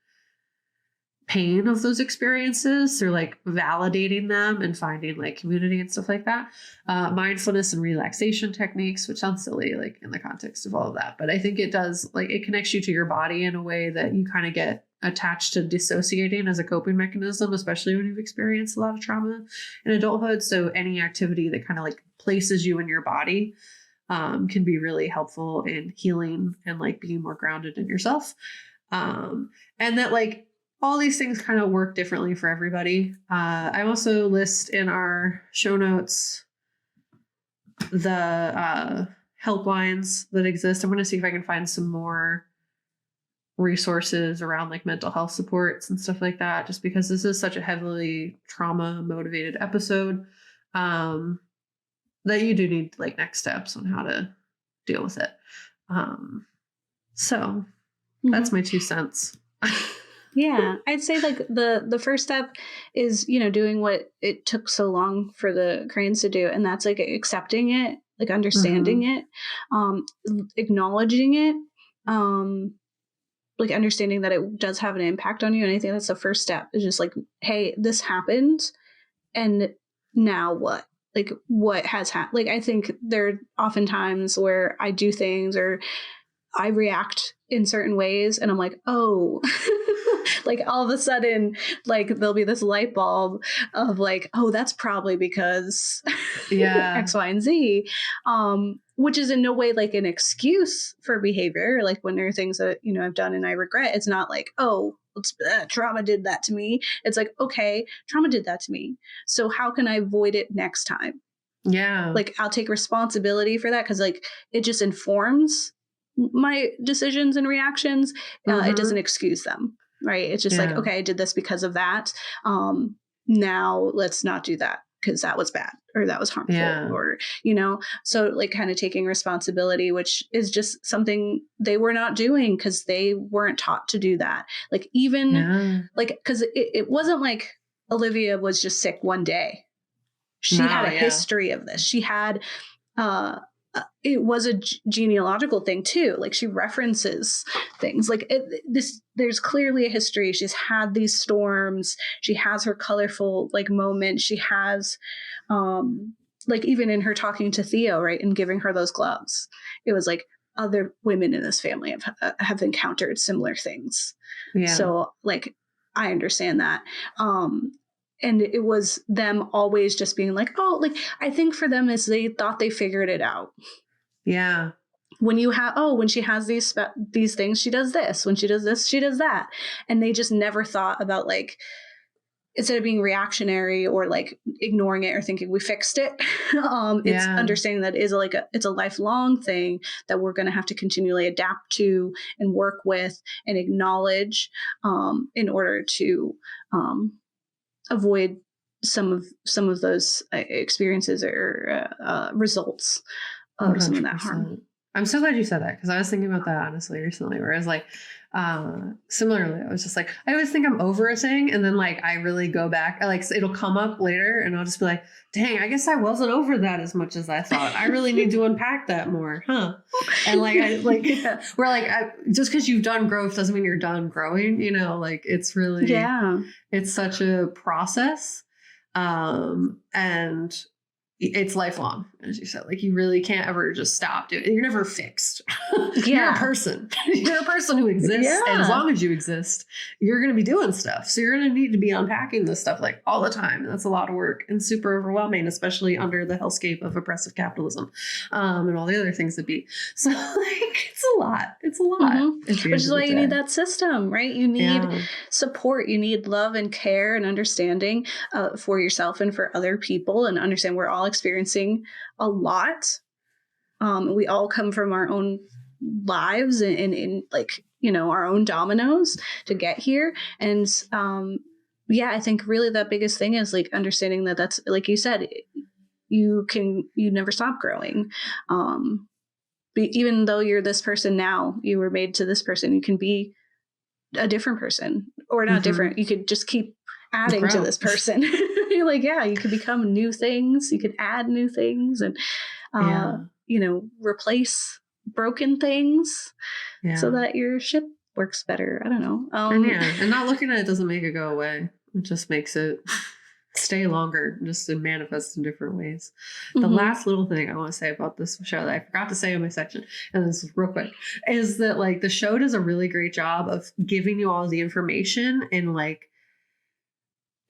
pain of those experiences through like validating them and finding like community and stuff like that. Mindfulness and relaxation techniques, which sounds silly like in the context of all of that, but I think it does, like, it connects you to your body in a way that you kind of get attached to dissociating as a coping mechanism, especially when you've experienced a lot of trauma in adulthood. So any activity that kind of like places you in your body can be really helpful in healing and like being more grounded in yourself. And that like all these things kind of work differently for everybody. I also list in our show notes the helplines that exist. I'm going to see if I can find some more resources around like mental health supports and stuff like that, just because this is such a heavily trauma motivated episode that you do need like next steps on how to deal with it. So that's my 2 cents. Yeah, I'd say like the first step is, doing what it took so long for the Crains to do. And that's like accepting it, like understanding it, acknowledging it, like understanding that it does have an impact on you. And I think that's the first step, is just like, hey, this happened. And now what? Like what has happened? Like, I think there are often times where I do things or I react in certain ways and I'm like, oh, like all of a sudden, like there'll be this light bulb of like, oh, that's probably because X, Y, and Z, which is in no way like an excuse for behavior. Like when there are things that, I've done and I regret, it's not like, oh, trauma did that to me. It's like, okay, trauma did that to me. So how can I avoid it next time? Yeah. Like I'll take responsibility for that, because like it just informs my decisions and reactions. It doesn't excuse them, right? It's just like, okay, I did this because of that. Now let's not do that because that was bad or that was harmful or, so like kind of taking responsibility, which is just something they were not doing because they weren't taught to do that. Like even like, because it wasn't like Olivia was just sick one day. She had a history of this. She had, it was a genealogical thing too. Like she references things like there's clearly a history. She's had these storms. She has her colorful like moments. She has, like even in her talking to Theo, right, and giving her those gloves, it was like other women in this family have encountered similar things. Yeah. So like, I understand that. And it was them always just being like, oh, like, I think for them is they thought they figured it out. Yeah. When you have, when she has these things, she does this. When she does this, she does that. And they just never thought about like, instead of being reactionary or like ignoring it or thinking we fixed it, it's understanding that it's a lifelong thing that we're going to have to continually adapt to and work with and acknowledge in order to avoid some of those experiences or results of 100%. some of that harm. I'm so glad you said that, because I was thinking about that honestly recently, where I was like, similarly, I was just like, I always think I'm over a thing, and then like I really go back, it'll come up later, and I'll just be like, dang, I guess I wasn't over that as much as I thought. I really need to unpack that more, huh? And like we're like, just because you've done growth doesn't mean you're done growing, you know? Like it's really, it's such a process, and it's lifelong, as you said. Like you really can't ever just stop doing it. You're never fixed. You're a person. You're a person who exists. And as long as you exist, you're going to be doing stuff. So you're going to need to be unpacking this stuff like all the time. And that's a lot of work and super overwhelming, especially under the hellscape of oppressive capitalism, and all the other things that be. So like it's a lot. It's a lot. Which is why you need that system, right? You need support. You need love and care and understanding for yourself and for other people, and understand we're all experiencing a lot. We all come from our own lives and like, you know, our own dominoes to get here. And I think really the biggest thing is like understanding that that's, like you said, you never stop growing. Even though you're this person now, you were made to this person, you can be a different person, or not different. You could just keep adding to this person. You're like, you could become new things. You could add new things and, you know, replace broken things so that your ship works better. I don't know. And not looking at it doesn't make it go away. It just makes it stay longer, just to manifest in different ways. The last little thing I want to say about this show that I forgot to say in my section, and this is real quick, is that like the show does a really great job of giving you all the information in like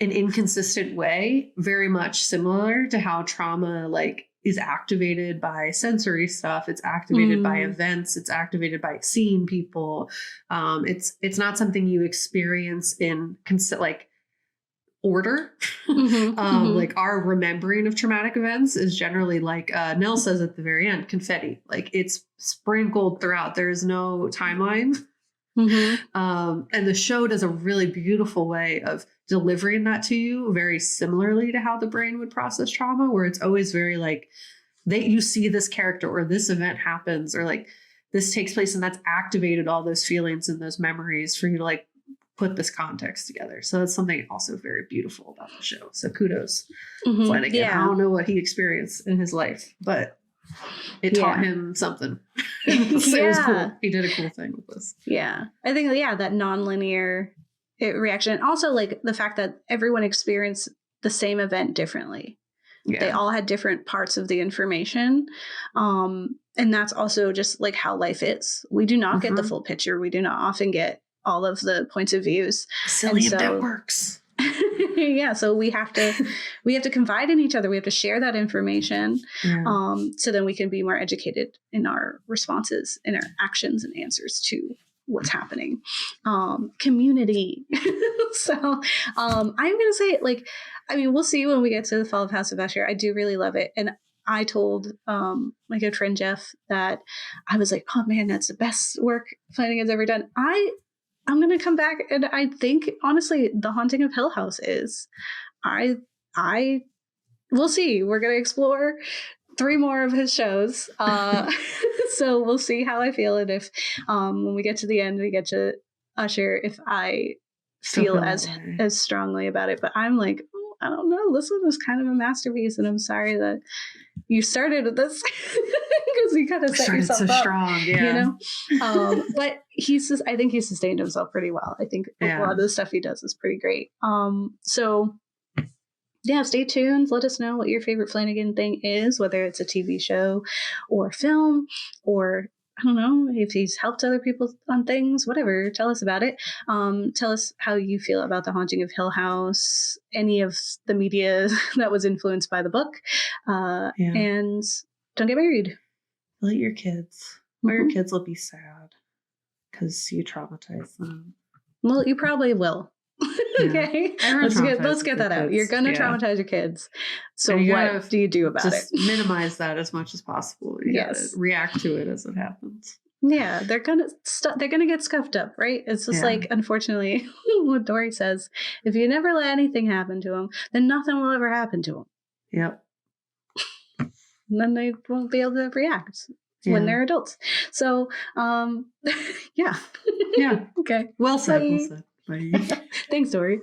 an inconsistent way, very much similar to how trauma like is activated by sensory stuff. It's activated by events. It's activated by seeing people. It's not something you experience in like order. Like our remembering of traumatic events is generally like Nell says at the very end, confetti. Like it's sprinkled throughout. There's no timeline. And the show does a really beautiful way of delivering that to you, very similarly to how the brain would process trauma, where it's always very like you see this character or this event happens or like this takes place, and that's activated all those feelings and those memories for you to like put this context together. So that's something also very beautiful about the show. So kudos. Flanagan. I don't know what he experienced in his life, but it taught him something. So it was cool. He did a cool thing with this. I think that nonlinear reaction, and also like the fact that everyone experienced the same event differently. They all had different parts of the information, and that's also just like how life is. We do not get the full picture. We do not often get all of the points of views. Silly networks. So we have to confide in each other. We have to share that information, so then we can be more educated in our responses, in our actions and answers to what's happening. Community. So I'm gonna say, like, I mean, we'll see when we get to the Fall of House of Usher. I do really love it, and I told my good friend Jeff that I was like, oh man, that's the best work Flanagan's ever done. I'm going to come back, and I think, honestly, The Haunting of Hill House is. We'll see. We're going to explore 3 more of his shows. So we'll see how I feel, and if when we get to the end, we get to Usher, if I feel as strongly about it. But I'm like, I don't know. This one was kind of a masterpiece, and I'm sorry that you started with this because you kind of set yourself up strong, you know. But I think he sustained himself pretty well. I think a lot of the stuff he does is pretty great. So stay tuned. Let us know what your favorite Flanagan thing is, whether it's a TV show or film, or I don't know if he's helped other people on things, whatever. Tell us about it. Tell us how you feel about The Haunting of Hill House, any of the media that was influenced by the book. And don't get married. Let your kids. Or your kids will be sad because you traumatize them. Well, you probably will. Okay, let's get that out. You're gonna traumatize your kids. So what do you do about it? Minimize that as much as possible. You gotta react to it as it happens. Yeah, they're gonna get scuffed up, right? It's just like, unfortunately, what Dory says: if you never let anything happen to them, then nothing will ever happen to them. Yep. And then they won't be able to react when they're adults. So, yeah. Yeah. Okay. Well said. Bye. Thanks, Dory.